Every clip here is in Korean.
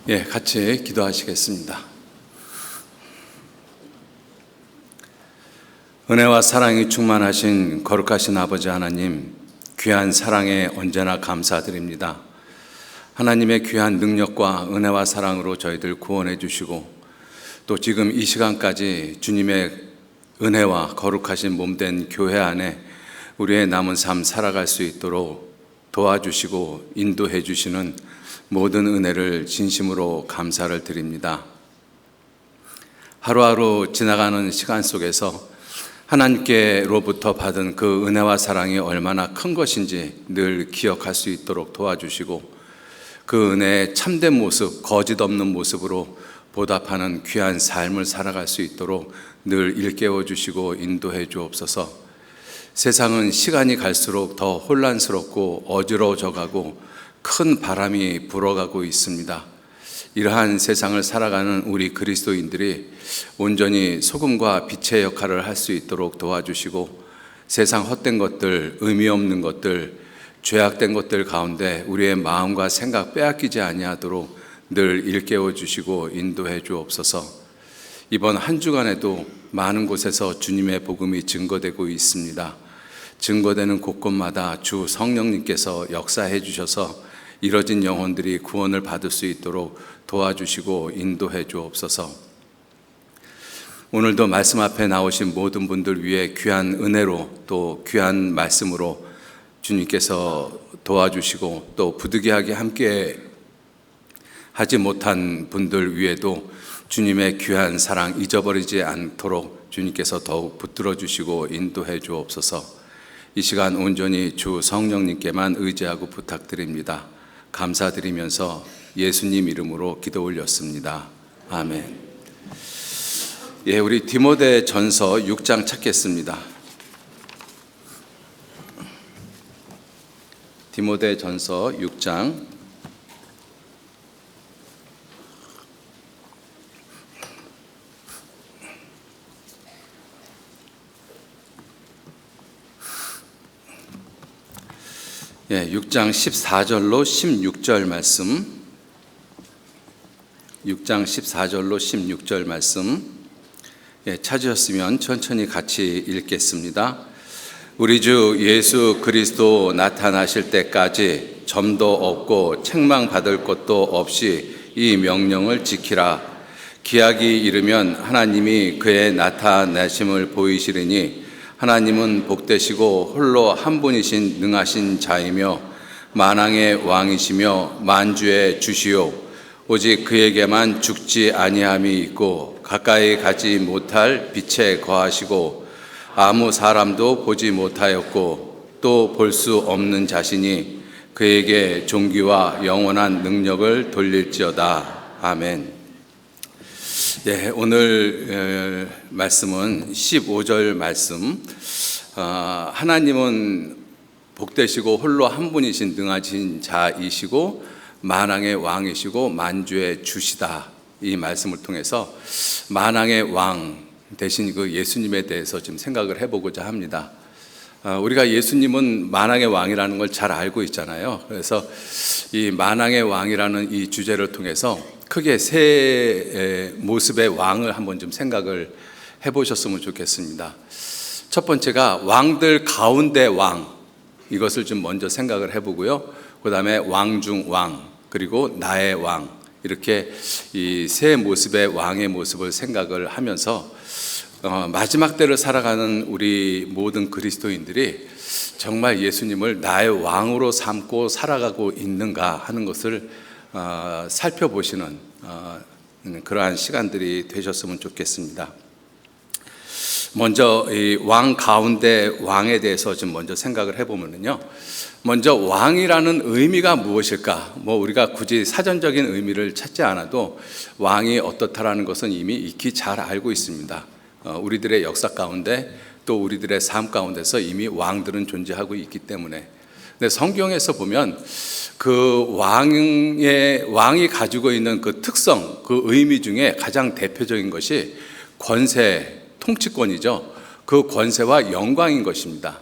같이 기도하시겠습니다. 은혜와 사랑이 충만하신 거룩하신 아버지 하나님, 귀한 사랑에 언제나 감사드립니다. 하나님의 귀한 능력과 은혜와 사랑으로 저희들 구원해 주시고, 또 지금 이 시간까지 주님의 은혜와 거룩하신 몸된 교회 안에 우리의 남은 삶 살아갈 수 있도록 도와주시고 인도해 주시는 모든 은혜를 진심으로 감사를 드립니다. 하루하루 지나가는 시간 속에서 하나님께로부터 받은 그 은혜와 사랑이 얼마나 큰 것인지 늘 기억할 수 있도록 도와주시고, 그 은혜의 참된 모습, 거짓 없는 모습으로 보답하는 귀한 삶을 살아갈 수 있도록 늘 일깨워 주시고 인도해 주옵소서. 세상은 시간이 갈수록 더 혼란스럽고 어지러워져 가고 큰 바람이 불어가고 있습니다. 이러한 세상을 살아가는 우리 그리스도인들이 온전히 소금과 빛의 역할을 할 수 있도록 도와주시고, 세상 헛된 것들, 의미 없는 것들, 죄악된 것들 가운데 우리의 마음과 생각 빼앗기지 아니하도록 늘 일깨워 주시고 인도해 주옵소서. 이번 한 주간에도 많은 곳에서 주님의 복음이 증거되고 있습니다. 증거되는 곳곳마다 주 성령님께서 역사해 주셔서 이뤄진 영혼들이 구원을 받을 수 있도록 도와주시고 인도해 주옵소서. 오늘도 말씀 앞에 나오신 모든 분들 위해 귀한 은혜로 또 귀한 말씀으로 주님께서 도와주시고, 또 부득이하게 함께 하지 못한 분들 위에도 주님의 귀한 사랑 잊어버리지 않도록 주님께서 더욱 붙들어 주시고 인도해 주옵소서. 이 시간 온전히 주 성령님께만 의지하고 부탁드립니다. 감사드리면서 예수님 이름으로 기도 올렸습니다. 아멘. 우리 디모데 전서 6장 찾겠습니다. 디모데 전서 6장 6장 14절로 16절 말씀, 6장 14절로 16절 말씀 찾으셨으면 천천히 같이 읽겠습니다. 우리 주 예수 그리스도 나타나실 때까지 점도 없고 책망받을 것도 없이 이 명령을 지키라. 기약이 이르면 하나님이 그의 나타나심을 보이시리니 하나님은 복되시고 홀로 한 분이신 능하신 자이며 만왕의 왕이시며 만주의 주시오. 오직 그에게만 죽지 아니함이 있고 가까이 가지 못할 빛에 거하시고 아무 사람도 보지 못하였고 또 볼 수 없는 자신이 그에게 존귀와 영원한 능력을 돌릴지어다. 아멘. 오늘 말씀은 15절 말씀. 하나님은 복되시고 홀로 한 분이신 능하신 자이시고 만왕의 왕이시고 만주의 주시다. 이 말씀을 통해서 만왕의 왕 대신 그 예수님에 대해서 좀 생각을 해보고자 합니다. 우리가 예수님은 만왕의 왕이라는 걸 잘 알고 있잖아요. 그래서 이 만왕의 왕이라는 이 주제를 통해서 크게 세 모습의 왕을 한번 좀 생각을 해보셨으면 좋겠습니다. 첫 번째가 왕들 가운데 왕, 이것을 좀 먼저 생각을 해보고요. 그 다음에 왕 중 왕, 그리고 나의 왕, 이렇게 이 세 모습의 왕의 모습을 생각을 하면서 마지막 때를 살아가는 우리 모든 그리스도인들이 정말 예수님을 나의 왕으로 삼고 살아가고 있는가 하는 것을 살펴보시는 그러한 시간들이 되셨으면 좋겠습니다. 먼저 이 왕 가운데 왕에 대해서 좀 먼저 생각을 해보면요. 먼저 왕이라는 의미가 무엇일까? 우리가 굳이 사전적인 의미를 찾지 않아도 왕이 어떻다라는 것은 이미 익히 잘 알고 있습니다. 우리들의 역사 가운데 또 우리들의 삶 가운데서 이미 왕들은 존재하고 있기 때문에. 근데 성경에서 보면 그 왕이 가지고 있는 그 특성, 그 의미 중에 가장 대표적인 것이 권세, 통치권이죠. 그 권세와 영광인 것입니다.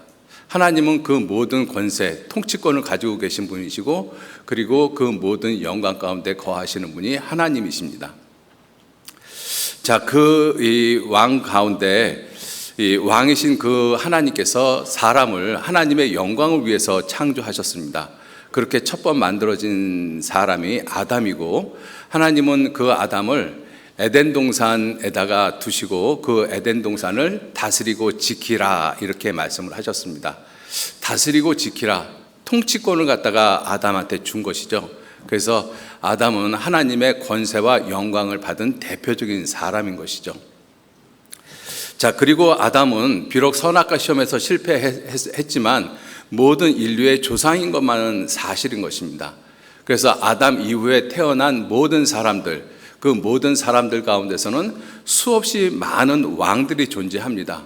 하나님은 그 모든 권세, 통치권을 가지고 계신 분이시고 그리고 그 모든 영광 가운데 거하시는 분이 하나님이십니다. 자, 그 이 왕 가운데 이 왕이신 그 하나님께서 사람을 하나님의 영광을 위해서 창조하셨습니다. 그렇게 첫 번 만들어진 사람이 아담이고 하나님은 그 아담을 에덴 동산에다가 두시고 그 에덴 동산을 다스리고 지키라 이렇게 말씀을 하셨습니다. 다스리고 지키라, 통치권을 갖다가 아담한테 준 것이죠. 그래서 아담은 하나님의 권세와 영광을 받은 대표적인 사람인 것이죠. 자, 그리고 아담은 비록 선악과 시험에서 실패했지만 모든 인류의 조상인 것만은 사실인 것입니다. 그래서 아담 이후에 태어난 모든 사람들, 그 모든 사람들 가운데서는 수없이 많은 왕들이 존재합니다.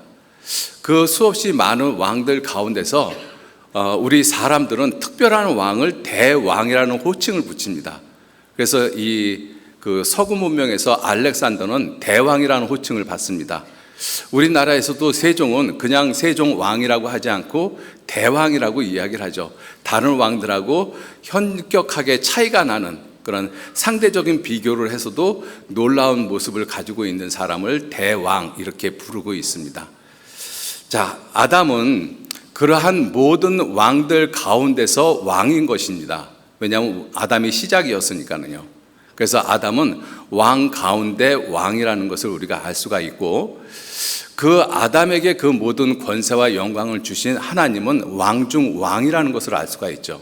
그 수없이 많은 왕들 가운데서 우리 사람들은 특별한 왕을 대왕이라는 호칭을 붙입니다. 그래서 그 서구 문명에서 알렉산더는 대왕이라는 호칭을 받습니다. 우리나라에서도 세종은 그냥 세종 왕이라고 하지 않고 대왕이라고 이야기를 하죠. 다른 왕들하고 현격하게 차이가 나는 그런 상대적인 비교를 해서도 놀라운 모습을 가지고 있는 사람을 대왕 이렇게 부르고 있습니다. 자, 아담은 그러한 모든 왕들 가운데서 왕인 것입니다. 왜냐하면 아담이 시작이었으니까요. 그래서 아담은 왕 가운데 왕이라는 것을 우리가 알 수가 있고 그 아담에게 그 모든 권세와 영광을 주신 하나님은 왕 중 왕이라는 것을 알 수가 있죠.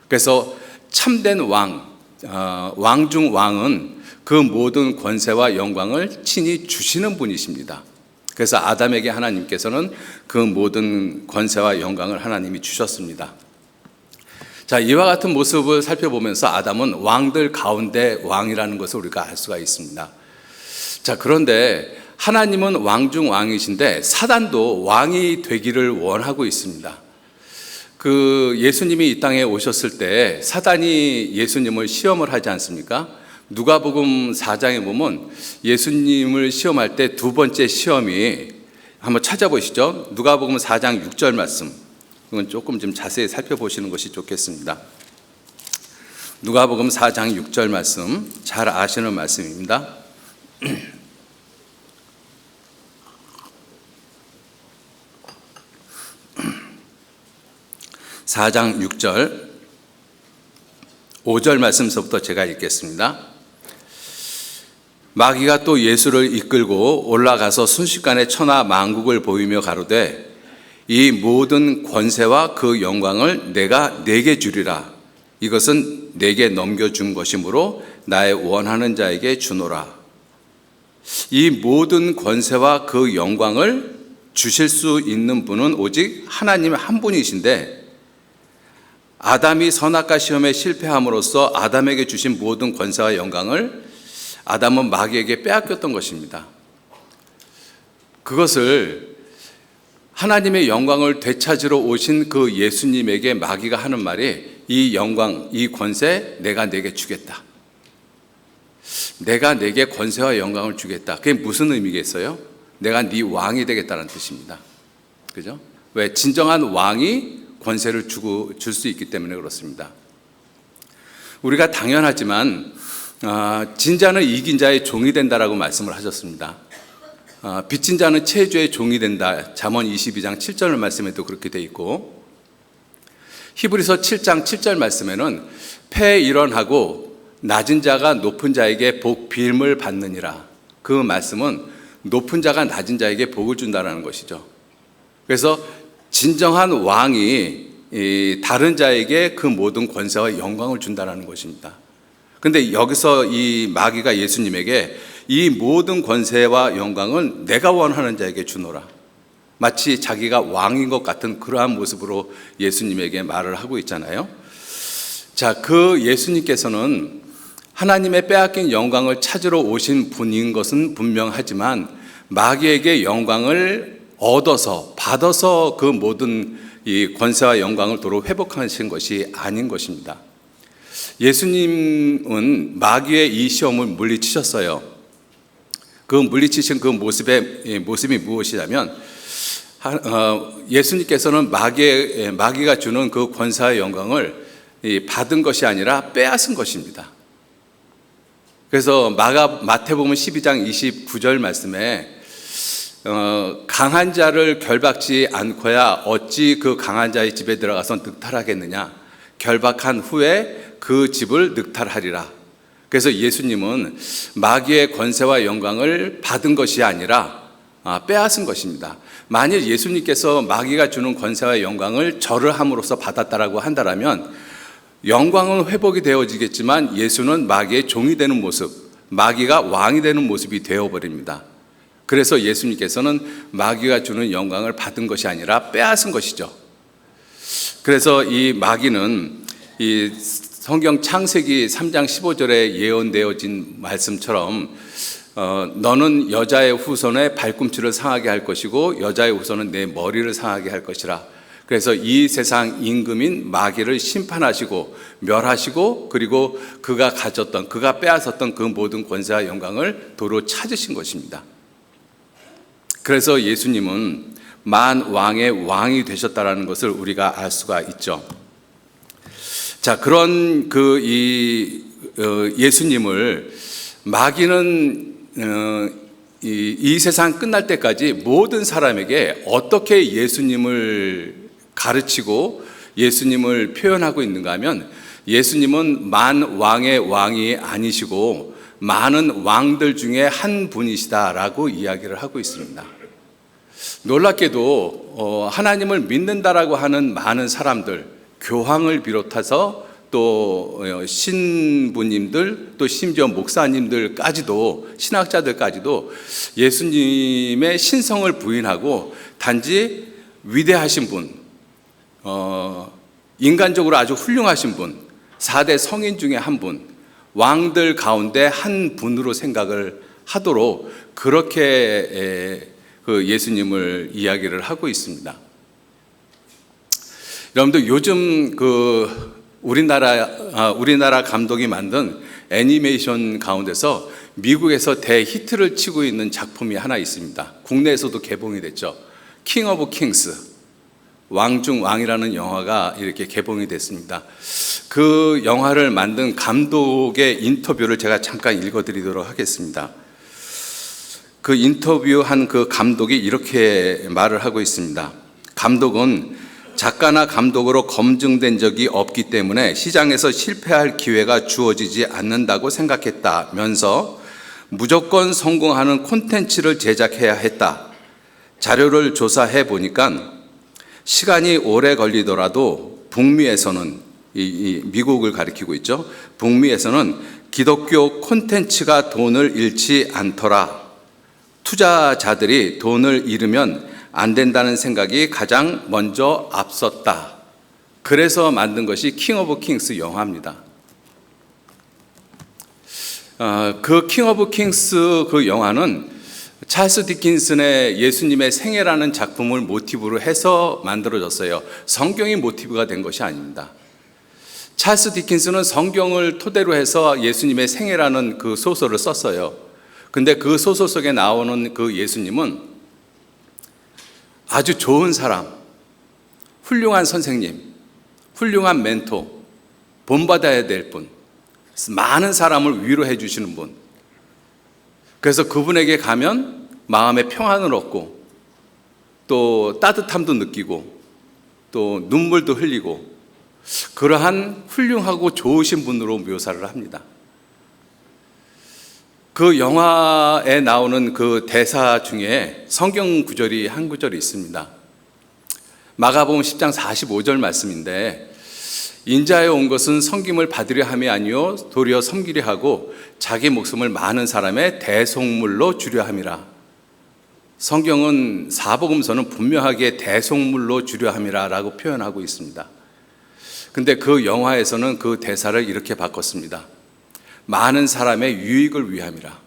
그래서 참된 왕 중 왕은 그 모든 권세와 영광을 친히 주시는 분이십니다. 그래서 아담에게 하나님께서는 그 모든 권세와 영광을 하나님이 주셨습니다. 자, 이와 같은 모습을 살펴보면서 아담은 왕들 가운데 왕이라는 것을 우리가 알 수가 있습니다. 자, 그런데 하나님은 왕 중 왕이신데 사단도 왕이 되기를 원하고 있습니다. 그 예수님이 이 땅에 오셨을 때 사단이 예수님을 시험을 하지 않습니까? 누가복음 4장에 보면 예수님을 시험할 때 두 번째 시험이 한번 찾아보시죠. 누가복음 4장 6절 말씀. 이건 조금 좀 자세히 살펴보시는 것이 좋겠습니다. 누가복음 4장 6절 말씀, 잘 아시는 말씀입니다. 4장 6절 5절 말씀서부터 제가 읽겠습니다. 마귀가 또 예수를 이끌고 올라가서 순식간에 천하 만국을 보이며 가로되 이 모든 권세와 그 영광을 내가 네게 주리라. 이것은 네게 넘겨준 것이므로 나의 원하는 자에게 주노라. 이 모든 권세와 그 영광을 주실 수 있는 분은 오직 하나님 한 분이신데 아담이 선악과 시험에 실패함으로써 아담에게 주신 모든 권세와 영광을 아담은 마귀에게 빼앗겼던 것입니다. 그것을 하나님의 영광을 되찾으러 오신 그 예수님에게 마귀가 하는 말이 이 영광, 이 권세 내가 네게 주겠다. 내가 네게 권세와 영광을 주겠다. 그게 무슨 의미겠어요? 내가 네 왕이 되겠다는 뜻입니다. 그죠? 왜? 진정한 왕이 권세를 줄 수 있기 때문에 그렇습니다. 우리가 당연하지만 진자는 이긴 자의 종이 된다라고 말씀을 하셨습니다. 빚진 자는 체주의 종이 된다. 잠언 22장 7절 말씀에도 그렇게 돼 있고 히브리서 7장 7절 말씀에는 패일원하고 낮은 자가 높은 자에게 복 빔을 받느니라. 그 말씀은 높은 자가 낮은 자에게 복을 준다는 것이죠. 그래서 진정한 왕이 다른 자에게 그 모든 권세와 영광을 준다는 것입니다. 그런데 여기서 이 마귀가 예수님에게 이 모든 권세와 영광은 내가 원하는 자에게 주노라. 마치 자기가 왕인 것 같은 그러한 모습으로 예수님에게 말을 하고 있잖아요. 자, 그 예수님께서는 하나님의 빼앗긴 영광을 찾으러 오신 분인 것은 분명하지만 마귀에게 영광을 받아서 그 모든 이 권세와 영광을 도로 회복하신 것이 아닌 것입니다. 예수님은 마귀의 이 시험을 물리치셨어요. 그 물리치신 그 모습이 무엇이냐면 예수님께서는 마귀가 주는 그 권세와 영광을 받은 것이 아니라 빼앗은 것입니다. 그래서 마태복음 12장 29절 말씀에 강한 자를 결박지 않고야 어찌 그 강한 자의 집에 들어가서 늑탈하겠느냐, 결박한 후에 그 집을 늑탈하리라. 그래서 예수님은 마귀의 권세와 영광을 받은 것이 아니라 빼앗은 것입니다. 만일 예수님께서 마귀가 주는 권세와 영광을 절을 함으로써 받았다라고 한다면 영광은 회복이 되어지겠지만 예수는 마귀의 종이 되는 모습, 마귀가 왕이 되는 모습이 되어버립니다. 그래서 예수님께서는 마귀가 주는 영광을 받은 것이 아니라 빼앗은 것이죠. 그래서 이 마귀는 이 성경 창세기 3장 15절에 예언되어진 말씀처럼 너는 여자의 후손의 발꿈치를 상하게 할 것이고 여자의 후손은 내 머리를 상하게 할 것이라. 그래서 이 세상 임금인 마귀를 심판하시고 멸하시고 그리고 그가 빼앗았던 그 모든 권세와 영광을 도로 찾으신 것입니다. 그래서 예수님은 만왕의 왕이 되셨다라는 것을 우리가 알 수가 있죠. 자, 그런 예수님을 마귀는 이 세상 끝날 때까지 모든 사람에게 어떻게 예수님을 가르치고 예수님을 표현하고 있는가 하면 예수님은 만왕의 왕이 아니시고 많은 왕들 중에 한 분이시다라고 이야기를 하고 있습니다. 놀랍게도 하나님을 믿는다라고 하는 많은 사람들, 교황을 비롯해서 또 신부님들, 또 심지어 목사님들까지도, 신학자들까지도 예수님의 신성을 부인하고 단지 위대하신 분, 인간적으로 아주 훌륭하신 분, 4대 성인 중에 한 분, 왕들 가운데 한 분으로 생각을 하도록 그렇게 그 예수님을 이야기를 하고 있습니다. 여러분들 요즘 우리나라 감독이 만든 애니메이션 가운데서 미국에서 대히트를 치고 있는 작품이 하나 있습니다. 국내에서도 개봉이 됐죠. 킹 오브 킹스, 왕 중 왕이라는 영화가 이렇게 개봉이 됐습니다. 그 영화를 만든 감독의 인터뷰를 제가 잠깐 읽어드리도록 하겠습니다. 그 인터뷰한 그 감독이 이렇게 말을 하고 있습니다. 감독은 작가나 감독으로 검증된 적이 없기 때문에 시장에서 실패할 기회가 주어지지 않는다고 생각했다면서 무조건 성공하는 콘텐츠를 제작해야 했다. 자료를 조사해 보니까 시간이 오래 걸리더라도 북미에서는, 미국을 가리키고 있죠. 북미에서는 기독교 콘텐츠가 돈을 잃지 않더라. 투자자들이 돈을 잃으면 안 된다는 생각이 가장 먼저 앞섰다. 그래서 만든 것이 킹 오브 킹스 영화입니다. 그 킹 오브 킹스 그 영화는 찰스 디킨슨의 예수님의 생애라는 작품을 모티브로 해서 만들어졌어요. 성경이 모티브가 된 것이 아닙니다. 찰스 디킨슨은 성경을 토대로 해서 예수님의 생애라는 그 소설을 썼어요. 근데 그 소설 속에 나오는 그 예수님은 아주 좋은 사람, 훌륭한 선생님, 훌륭한 멘토, 본받아야 될 분, 많은 사람을 위로해 주시는 분. 그래서 그분에게 가면 마음의 평안을 얻고 또 따뜻함도 느끼고 또 눈물도 흘리고 그러한 훌륭하고 좋으신 분으로 묘사를 합니다. 그 영화에 나오는 그 대사 중에 성경 구절이 한 구절이 있습니다. 마가복음 10장 45절 말씀인데 인자에 온 것은 섬김을 받으려 함이 아니요 도리어 섬기려 하고 자기 목숨을 많은 사람의 대속물로 주려 함이라. 성경은 사복음서는 분명하게 대속물로 주려 함이라 라고 표현하고 있습니다. 근데 그 영화에서는 그 대사를 이렇게 바꿨습니다. 많은 사람의 유익을 위함이라.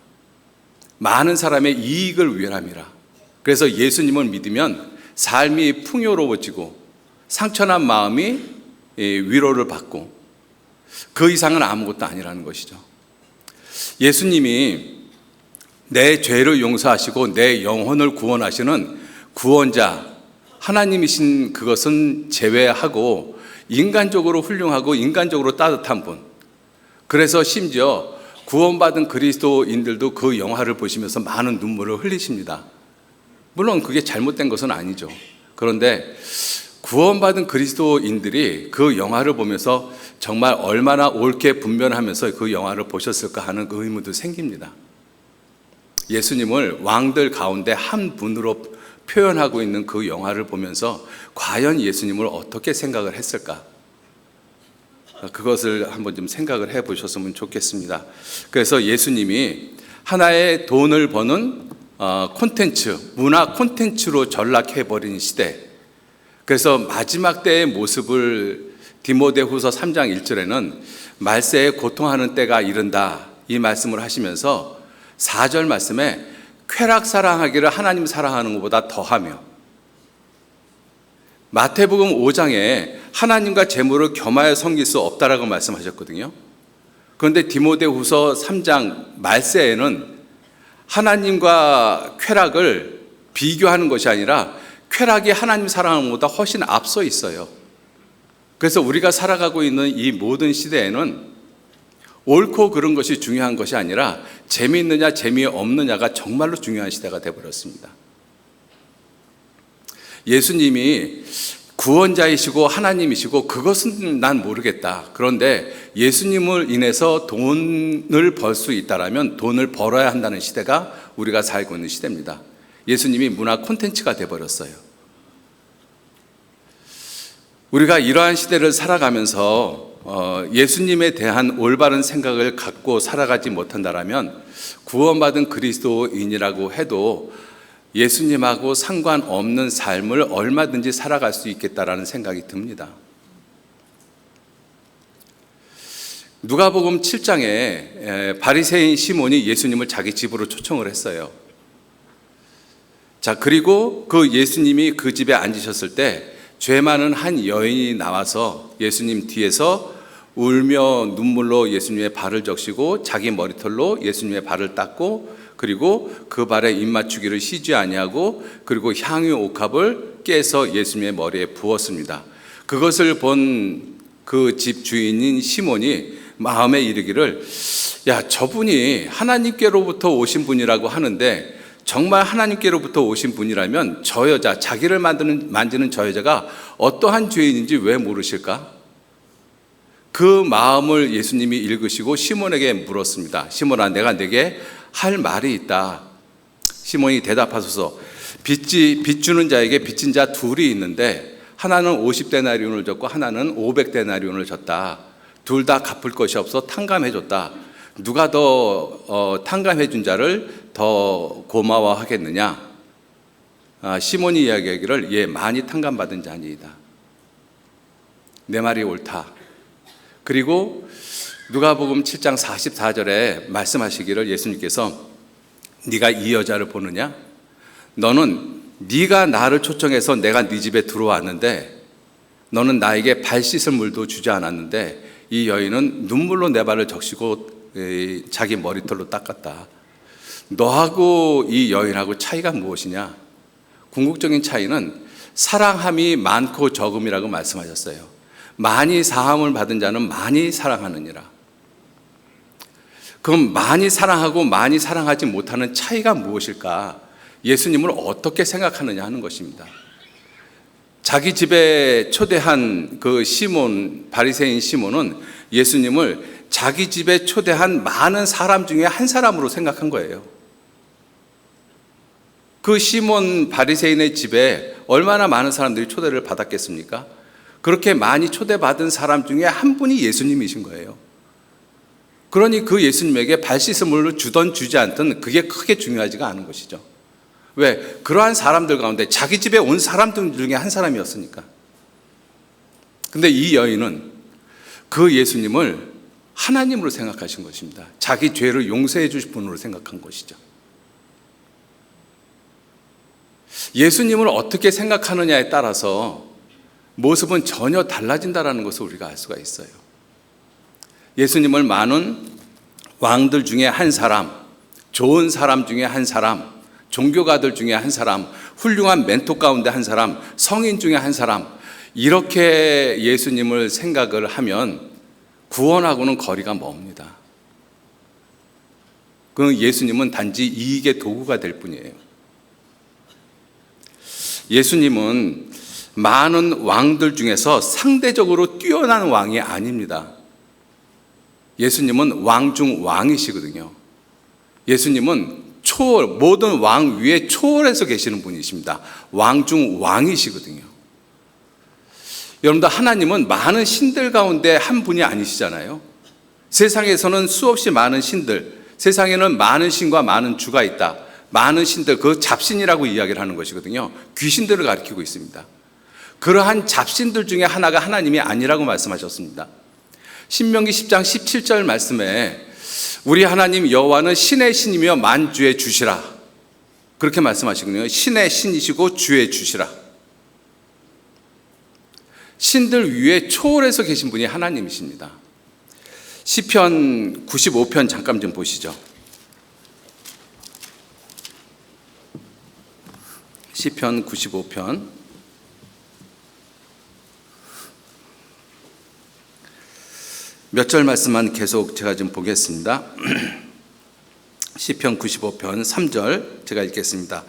많은 사람의 이익을 위함이라. 그래서 예수님을 믿으면 삶이 풍요로워지고 상처난 마음이 위로를 받고 그 이상은 아무것도 아니라는 것이죠. 예수님이 내 죄를 용서하시고 내 영혼을 구원하시는 구원자, 하나님이신 그것은 제외하고 인간적으로 훌륭하고 인간적으로 따뜻한 분. 그래서 심지어 구원받은 그리스도인들도 그 영화를 보시면서 많은 눈물을 흘리십니다. 물론 그게 잘못된 것은 아니죠. 그런데 구원받은 그리스도인들이 그 영화를 보면서 정말 얼마나 옳게 분별하면서 그 영화를 보셨을까 하는 그 의문도 생깁니다. 예수님을 왕들 가운데 한 분으로 표현하고 있는 그 영화를 보면서 과연 예수님을 어떻게 생각을 했을까? 그것을 한번 좀 생각을 해 보셨으면 좋겠습니다. 그래서 예수님이 하나의 돈을 버는 콘텐츠, 문화 콘텐츠로 전락해버린 시대, 그래서 마지막 때의 모습을 디모데후서 3장 1절에는 말세에 고통하는 때가 이른다, 이 말씀을 하시면서 4절 말씀에 쾌락 사랑하기를 하나님 사랑하는 것보다 더하며, 마태복음 5장에 하나님과 재물을 겸하여 섬길 수 없다라고 말씀하셨거든요. 그런데 디모데후서 3장 말세에는 하나님과 쾌락을 비교하는 것이 아니라 쾌락이 하나님 사랑하는 것보다 훨씬 앞서 있어요. 그래서 우리가 살아가고 있는 이 모든 시대에는 옳고 그른 것이 중요한 것이 아니라 재미있느냐 재미없느냐가 정말로 중요한 시대가 되어버렸습니다. 예수님이 구원자이시고 하나님이시고 그것은 난 모르겠다. 그런데 예수님을 인해서 돈을 벌 수 있다라면 돈을 벌어야 한다는 시대가 우리가 살고 있는 시대입니다. 예수님이 문화 콘텐츠가 되어버렸어요. 우리가 이러한 시대를 살아가면서 예수님에 대한 올바른 생각을 갖고 살아가지 못한다라면 구원받은 그리스도인이라고 해도 예수님하고 상관없는 삶을 얼마든지 살아갈 수 있겠다라는 생각이 듭니다. 누가복음 7장에 바리새인 시몬이 예수님을 자기 집으로 초청을 했어요. 자, 그리고 그 예수님이 그 집에 앉으셨을 때 죄 많은 한 여인이 나와서 예수님 뒤에서 울며 눈물로 예수님의 발을 적시고 자기 머리털로 예수님의 발을 닦고 그리고 그 발에 입맞추기를 쉬지 아니하고 그리고 향유 옥합을 깨서 예수님의 머리에 부었습니다. 그것을 본 그 집 주인인 시몬이 마음에 이르기를, 야, 저분이 하나님께로부터 오신 분이라고 하는데 정말 하나님께로부터 오신 분이라면 저 여자, 자기를 만지는 저 여자가 어떠한 죄인인지 왜 모르실까? 그 마음을 예수님이 읽으시고 시몬에게 물었습니다. 시몬아, 내가 네게 할 말이 있다. 시몬이 대답하소서. 빚 주는 자에게 빚진 자 둘이 있는데 하나는 50데나리온을 줬고 하나는 500데나리온을 줬다. 둘 다 갚을 것이 없어 탕감해 줬다. 누가 더 탕감해 준 자를 더 고마워하겠느냐? 시몬이 이야기하기를, 예, 많이 탕감받은 자니이다. 내 말이 옳다. 그리고 누가복음 7장 44절에 말씀하시기를 예수님께서, 네가 이 여자를 보느냐? 너는 네가 나를 초청해서 내가 네 집에 들어왔는데 너는 나에게 발 씻을 물도 주지 않았는데 이 여인은 눈물로 내 발을 적시고 자기 머리털로 닦았다. 너하고 이 여인하고 차이가 무엇이냐? 궁극적인 차이는 사랑함이 많고 적음이라고 말씀하셨어요. 많이 사함을 받은 자는 많이 사랑하느니라. 그럼 많이 사랑하고 많이 사랑하지 못하는 차이가 무엇일까? 예수님을 어떻게 생각하느냐 하는 것입니다. 자기 집에 초대한 그 시몬, 바리새인 시몬은 예수님을 자기 집에 초대한 많은 사람 중에 한 사람으로 생각한 거예요. 그 시몬 바리새인의 집에 얼마나 많은 사람들이 초대를 받았겠습니까? 그렇게 많이 초대받은 사람 중에 한 분이 예수님이신 거예요. 그러니 그 예수님에게 발 씻음을 주던 주지 않든 그게 크게 중요하지가 않은 것이죠. 왜? 그러한 사람들 가운데 자기 집에 온 사람들 중에 한 사람이었으니까. 근데 이 여인은 그 예수님을 하나님으로 생각하신 것입니다. 자기 죄를 용서해 주실 분으로 생각한 것이죠. 예수님을 어떻게 생각하느냐에 따라서 모습은 전혀 달라진다는 것을 우리가 알 수가 있어요. 예수님을 많은 왕들 중에 한 사람, 좋은 사람 중에 한 사람, 종교가들 중에 한 사람, 훌륭한 멘토 가운데 한 사람, 성인 중에 한 사람, 이렇게 예수님을 생각을 하면 구원하고는 거리가 멉니다. 그 예수님은 단지 이익의 도구가 될 뿐이에요. 예수님은 많은 왕들 중에서 상대적으로 뛰어난 왕이 아닙니다. 예수님은 왕 중 왕이시거든요. 예수님은 모든 왕 위에 초월해서 계시는 분이십니다. 왕 중 왕이시거든요. 여러분들, 하나님은 많은 신들 가운데 한 분이 아니시잖아요. 세상에서는 수없이 많은 신들, 세상에는 많은 신과 많은 주가 있다. 많은 신들, 그 잡신이라고 이야기를 하는 것이거든요. 귀신들을 가리키고 있습니다. 그러한 잡신들 중에 하나가 하나님이 아니라고 말씀하셨습니다. 신명기 10장 17절 말씀에 우리 하나님 여호와는 신의 신이며 만주의 주시라, 그렇게 말씀하시거든요. 신의 신이시고 주의 주시라. 신들 위에 초월해서 계신 분이 하나님이십니다. 시편 95편 잠깐 좀 보시죠. 시편 95편 몇 절 말씀만 계속 제가 좀 보겠습니다. 시편 95편 3절 제가 읽겠습니다.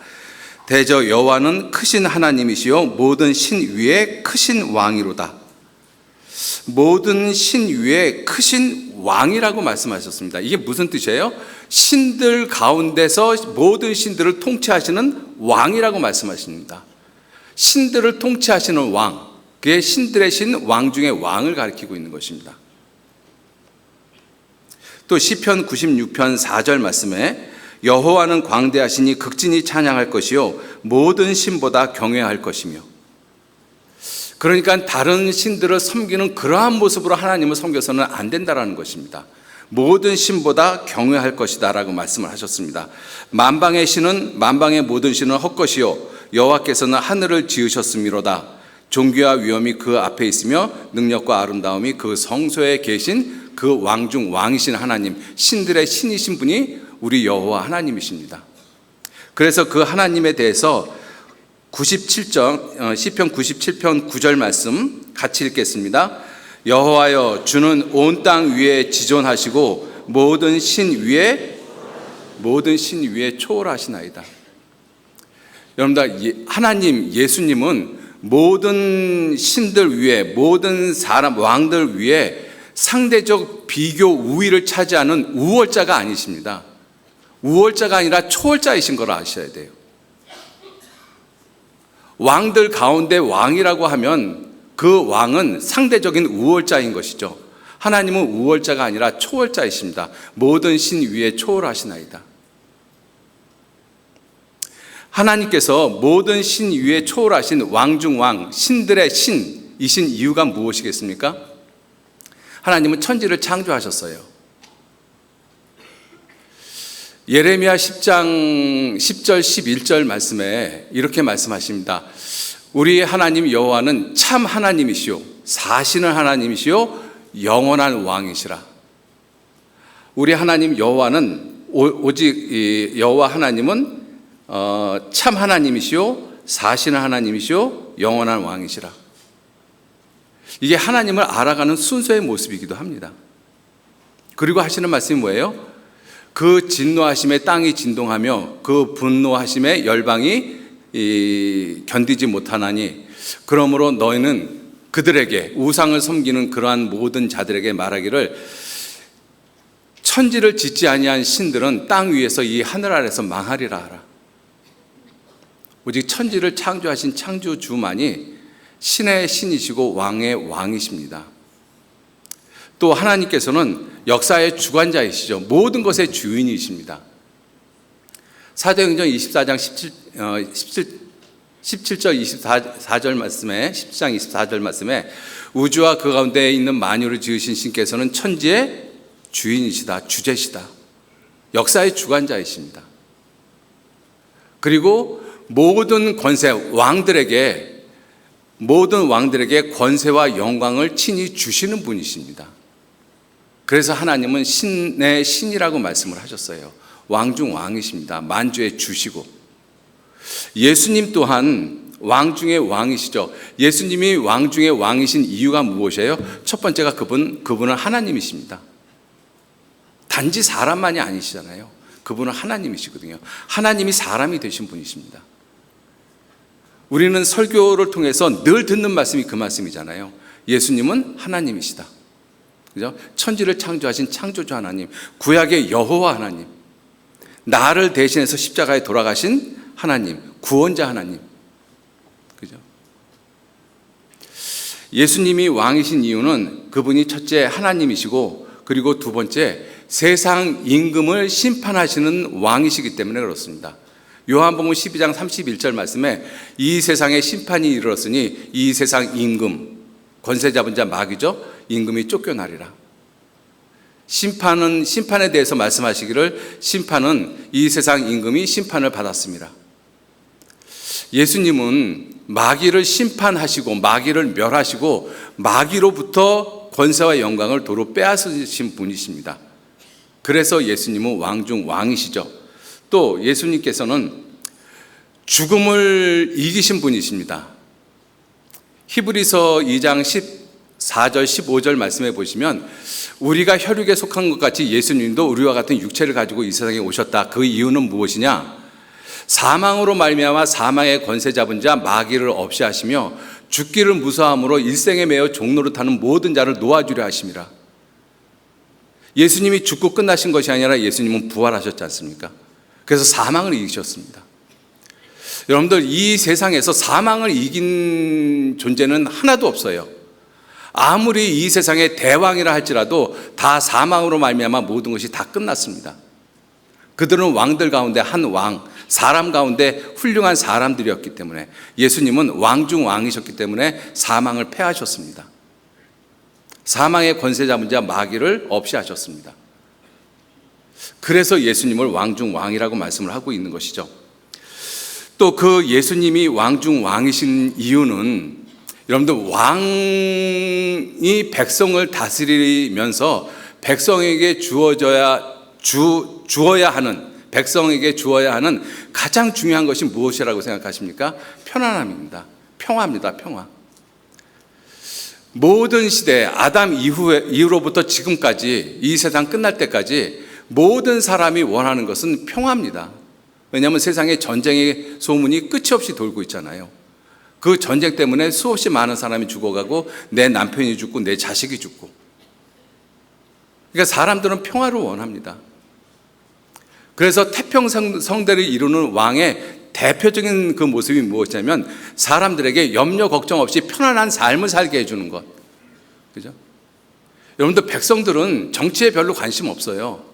대저 여호와는 크신 하나님이시요 모든 신 위에 크신 왕이로다. 모든 신 위에 크신 왕이라고 말씀하셨습니다. 이게 무슨 뜻이에요? 신들 가운데서 모든 신들을 통치하시는 왕이라고 말씀하십니다. 신들을 통치하시는 왕, 그게 신들의 신, 왕 중에 왕을 가리키고 있는 것입니다. 또 시편 96편 4절 말씀에 여호와는 광대하시니 극진히 찬양할 것이요 모든 신보다 경외할 것이며, 그러니까 다른 신들을 섬기는 그러한 모습으로 하나님을 섬겨서는 안 된다라는 것입니다. 모든 신보다 경외할 것이다 라고 말씀을 하셨습니다. 만방의 신은, 만방의 모든 신은 헛것이요 여호와께서는 하늘을 지으셨음이로다. 존귀와 위엄이 그 앞에 있으며 능력과 아름다움이 그 성소에 계신 그 왕 중 왕이신 하나님, 신들의 신이신 분이 우리 여호와 하나님이십니다. 그래서 그 하나님에 대해서 97절, 시편 97편 9절 말씀 같이 읽겠습니다. 여호와여, 주는 온 땅 위에 지존하시고 모든 신 위에 초월하시나이다. 여러분들, 하나님 예수님은 모든 신들 위에, 모든 사람 왕들 위에 상대적 비교 우위를 차지하는 우월자가 아니십니다. 우월자가 아니라 초월자이신 걸 아셔야 돼요. 왕들 가운데 왕이라고 하면 그 왕은 상대적인 우월자인 것이죠. 하나님은 우월자가 아니라 초월자이십니다. 모든 신 위에 초월하시나이다. 하나님께서 모든 신 위에 초월하신 왕 중 왕, 신들의 신이신 이유가 무엇이겠습니까? 하나님은 천지를 창조하셨어요. 예레미야 10장 10절 11절 말씀에 이렇게 말씀하십니다. 우리 하나님 여호와는 참 하나님이시요 사시는 하나님이시요 영원한 왕이시라. 우리 하나님 여호와는 오직 여호와 하나님은 참 하나님이시요 사시는 하나님이시요 영원한 왕이시라. 이게 하나님을 알아가는 순서의 모습이기도 합니다. 그리고 하시는 말씀이 뭐예요? 그 진노하심에 땅이 진동하며 그 분노하심에 열방이 견디지 못하나니, 그러므로 너희는 그들에게, 우상을 섬기는 그러한 모든 자들에게 말하기를 천지를 짓지 아니한 신들은 땅 위에서 이 하늘 아래서 망하리라 하라. 오직 천지를 창조하신 창조주만이 신의 신이시고 왕의 왕이십니다. 또 하나님께서는 역사의 주관자이시죠. 모든 것의 주인이십니다. 사도행전 24장 17절 24절 말씀에, 17장 24절 말씀에 우주와 그 가운데 있는 만유를 지으신 신께서는 천지의 주인이시다, 주제시다. 역사의 주관자이십니다. 그리고 모든 권세, 모든 왕들에게 권세와 영광을 친히 주시는 분이십니다. 그래서 하나님은 신의 신이라고 말씀을 하셨어요. 왕 중 왕이십니다. 만주의 주시고. 예수님 또한 왕 중의 왕이시죠. 예수님이 왕 중의 왕이신 이유가 무엇이에요? 첫 번째가 그분은 하나님이십니다. 단지 사람만이 아니시잖아요. 그분은 하나님이시거든요. 하나님이 사람이 되신 분이십니다. 우리는 설교를 통해서 늘 듣는 말씀이 그 말씀이잖아요. 예수님은 하나님이시다. 그죠? 천지를 창조하신 창조주 하나님, 구약의 여호와 하나님, 나를 대신해서 십자가에 돌아가신 하나님, 구원자 하나님. 그죠? 예수님이 왕이신 이유는 그분이 첫째 하나님이시고, 그리고 두 번째 세상 임금을 심판하시는 왕이시기 때문에 그렇습니다. 요한복음 12장 31절 말씀에 이 세상에 심판이 이르렀으니 이 세상 임금, 권세 잡은 자 마귀죠, 임금이 쫓겨나리라. 심판에 대해서 말씀하시기를 심판은 이 세상 임금이 심판을 받았습니다. 예수님은 마귀를 심판하시고 마귀를 멸하시고 마귀로부터 권세와 영광을 도로 빼앗으신 분이십니다. 그래서 예수님은 왕 중 왕이시죠. 또 예수님께서는 죽음을 이기신 분이십니다. 히브리서 2장 14절 15절 말씀해 보시면 우리가 혈육에 속한 것 같이 예수님도 우리와 같은 육체를 가지고 이 세상에 오셨다. 그 이유는 무엇이냐? 사망으로 말미암아 사망의 권세 잡은 자 마귀를 없이 하시며 죽기를 무서함으로 일생에 매여 종로를 타는 모든 자를 놓아주려 하심이라. 예수님이 죽고 끝나신 것이 아니라 예수님은 부활하셨지 않습니까? 그래서 사망을 이기셨습니다. 여러분들, 이 세상에서 사망을 이긴 존재는 하나도 없어요. 아무리 이 세상의 대왕이라 할지라도 다 사망으로 말미암아 모든 것이 다 끝났습니다. 그들은 왕들 가운데 한 왕, 사람 가운데 훌륭한 사람들이었기 때문에, 예수님은 왕 중 왕이셨기 때문에 사망을 패하셨습니다. 사망의 권세 잡은 자 마귀를 없이 하셨습니다. 그래서 예수님을 왕 중 왕이라고 말씀을 하고 있는 것이죠. 또 그 예수님이 왕 중 왕이신 이유는, 여러분들, 왕이 백성을 다스리면서 백성에게 주어야 하는, 백성에게 주어야 하는 가장 중요한 것이 무엇이라고 생각하십니까? 편안함입니다. 평화입니다. 평화. 모든 시대, 아담 이후로부터 지금까지, 이 세상 끝날 때까지 모든 사람이 원하는 것은 평화입니다. 왜냐하면 세상에 전쟁의 소문이 끝이 없이 돌고 있잖아요. 그 전쟁 때문에 수없이 많은 사람이 죽어가고 내 남편이 죽고 내 자식이 죽고. 그러니까 사람들은 평화를 원합니다. 그래서 태평성대를 이루는 왕의 대표적인 그 모습이 무엇이냐면 사람들에게 염려 걱정 없이 편안한 삶을 살게 해주는 것. 그죠? 여러분들, 백성들은 정치에 별로 관심 없어요.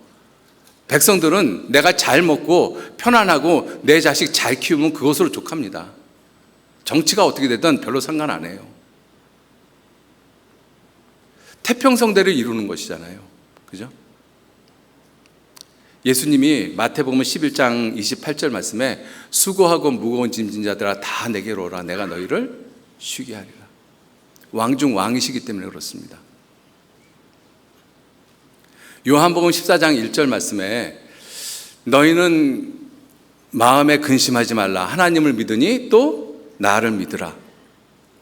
백성들은 내가 잘 먹고 편안하고 내 자식 잘 키우면 그것으로 족합니다. 정치가 어떻게 되든 별로 상관 안 해요. 태평성대를 이루는 것이잖아요. 그죠? 예수님이 마태복음 11장 28절 말씀에 수고하고 무거운 짐진 자들아 다 내게로 오라 내가 너희를 쉬게 하리라. 왕 중 왕이시기 때문에 그렇습니다. 요한복음 14장 1절 말씀에 너희는 마음에 근심하지 말라 하나님을 믿으니 또 나를 믿으라.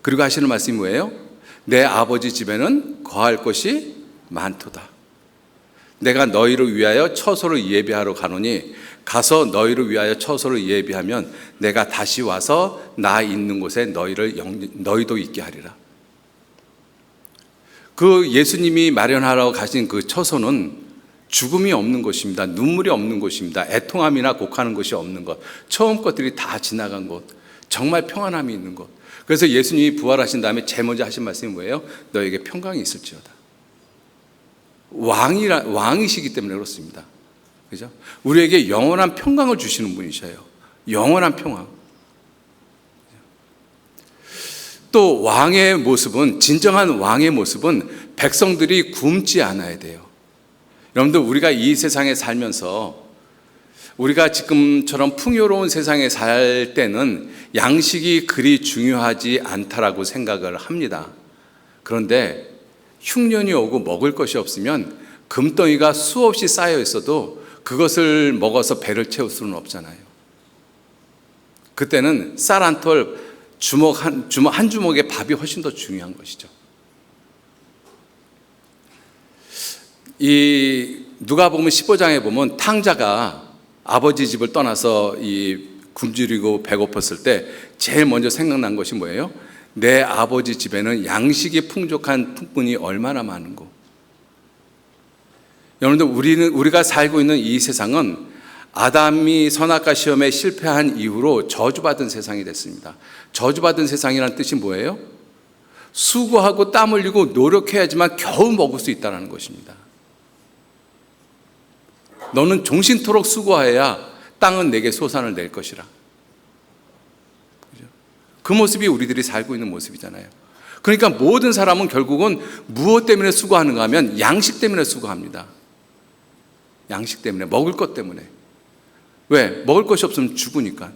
그리고 하시는 말씀이 뭐예요? 내 아버지 집에는 거할 것이 많도다. 내가 너희를 위하여 처소를 예비하러 가노니 가서 너희를 위하여 처소를 예비하면 내가 다시 와서 나 있는 곳에 너희도 있게 하리라. 그 예수님이 마련하러 가신 그 처소는 죽음이 없는 곳입니다. 눈물이 없는 곳입니다. 애통함이나 곡하는 것이 없는 곳. 처음 것들이 다 지나간 곳. 정말 평안함이 있는 곳. 그래서 예수님이 부활하신 다음에 제일 먼저 하신 말씀이 뭐예요? 너에게 평강이 있을지어다. 왕이시기 때문에 그렇습니다. 그죠? 우리에게 영원한 평강을 주시는 분이셔요. 영원한 평강. 또 왕의 모습은, 진정한 왕의 모습은 백성들이 굶지 않아야 돼요. 여러분들, 우리가 이 세상에 살면서 우리가 지금처럼 풍요로운 세상에 살 때는 양식이 그리 중요하지 않다라고 생각을 합니다. 그런데 흉년이 오고 먹을 것이 없으면 금덩이가 수없이 쌓여 있어도 그것을 먹어서 배를 채울 수는 없잖아요. 그때는 쌀 한 톨, 한 주먹의 밥이 훨씬 더 중요한 것이죠. 이 누가복음 15장에 보면 탕자가 아버지 집을 떠나서 굶주리고 배고팠을 때 제일 먼저 생각난 것이 뭐예요? 내 아버지 집에는 양식이 풍족한 분이 얼마나 많은고. 여러분들, 우리가 살고 있는 이 세상은 아담이 선악과 시험에 실패한 이후로 저주받은 세상이 됐습니다. 저주받은 세상이라는 뜻이 뭐예요? 수고하고 땀 흘리고 노력해야지만 겨우 먹을 수 있다는 것입니다. 너는 종신토록 수고해야 땅은 내게 소산을 낼 것이라. 그 모습이 우리들이 살고 있는 모습이잖아요. 그러니까 모든 사람은 결국은 무엇 때문에 수고하는가 하면 양식 때문에 수고합니다. 양식 때문에, 먹을 것 때문에. 왜? 먹을 것이 없으면 죽으니까.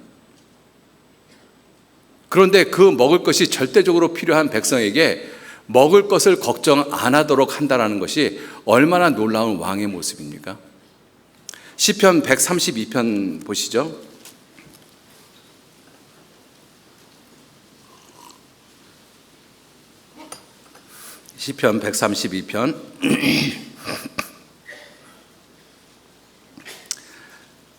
그런데 그 먹을 것이 절대적으로 필요한 백성에게 먹을 것을 걱정 안 하도록 한다는 것이 얼마나 놀라운 왕의 모습입니까? 시편 132편 보시죠. 시편 132편.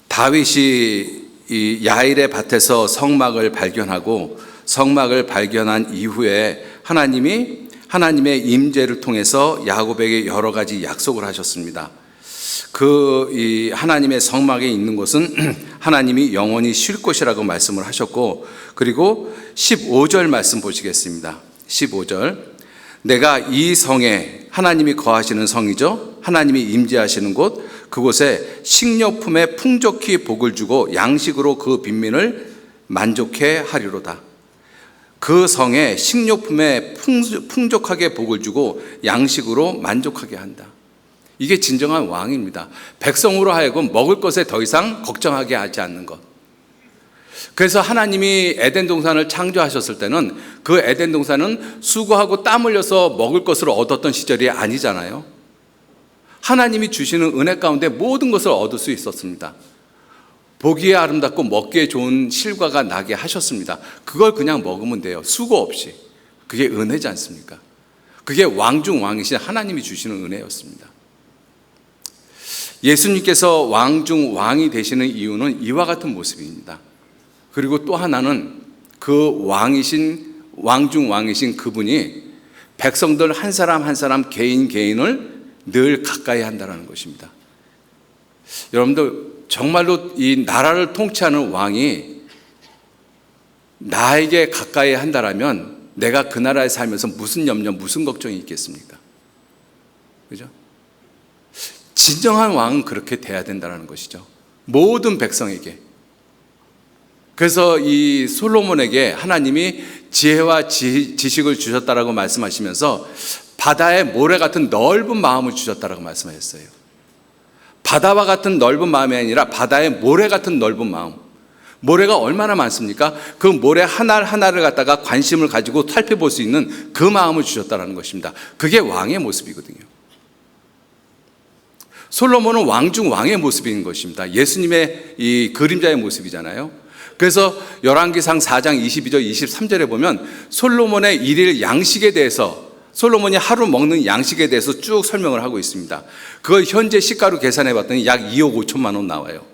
다윗이 이 야일의 밭에서 성막을 발견하고 성막을 발견한 이후에 하나님의 임재를 통해서 야곱에게 여러 가지 약속을 하셨습니다. 이 하나님의 성막에 있는 곳은 하나님이 영원히 쉴 곳이라고 말씀을 하셨고, 그리고 15절 말씀 보시겠습니다. 15절. 내가 이 성에, 하나님이 거하시는 성이죠, 하나님이 임재하시는 곳, 그곳에 식료품에 풍족히 복을 주고 양식으로 그 빈민을 만족해 하리로다. 그 성에 식료품에 풍족하게 복을 주고 양식으로 만족하게 한다. 이게 진정한 왕입니다. 백성으로 하여금 먹을 것에 더 이상 걱정하게 하지 않는 것. 그래서 하나님이 에덴 동산을 창조하셨을 때는 그 에덴 동산은 수고하고 땀 흘려서 먹을 것을 얻었던 시절이 아니잖아요. 하나님이 주시는 은혜 가운데 모든 것을 얻을 수 있었습니다. 보기에 아름답고 먹기에 좋은 실과가 나게 하셨습니다. 그걸 그냥 먹으면 돼요. 수고 없이. 그게 은혜지 않습니까? 그게 왕중 왕이신 하나님이 주시는 은혜였습니다. 예수님께서 왕중 왕이 되시는 이유는 이와 같은 모습입니다. 그리고 또 하나는 그 왕중 왕이신 그분이 백성들 한 사람 한 사람 개인을 늘 가까이 한다는 것입니다. 여러분들, 정말로 이 나라를 통치하는 왕이 나에게 가까이 한다라면 내가 그 나라에 살면서 무슨 염려, 무슨 걱정이 있겠습니까? 그죠? 진정한 왕은 그렇게 돼야 된다는 것이죠. 모든 백성에게. 그래서 이 솔로몬에게 하나님이 지혜와 지식을 주셨다라고 말씀하시면서 바다의 모래 같은 넓은 마음을 주셨다라고 말씀하셨어요. 바다와 같은 넓은 마음이 아니라 바다의 모래 같은 넓은 마음. 모래가 얼마나 많습니까? 그 모래 하나를 갖다가 관심을 가지고 살펴볼 수 있는 그 마음을 주셨다는 것입니다. 그게 왕의 모습이거든요. 솔로몬은 왕중 왕의 모습인 것입니다. 예수님의 이 그림자의 모습이잖아요. 그래서 열왕기상 4장 22절 23절에 보면 솔로몬의 일일 양식에 대해서, 솔로몬이 하루 먹는 양식에 대해서 쭉 설명을 하고 있습니다. 그걸 현재 시가로 계산해 봤더니 약 2억 5천만 원 나와요.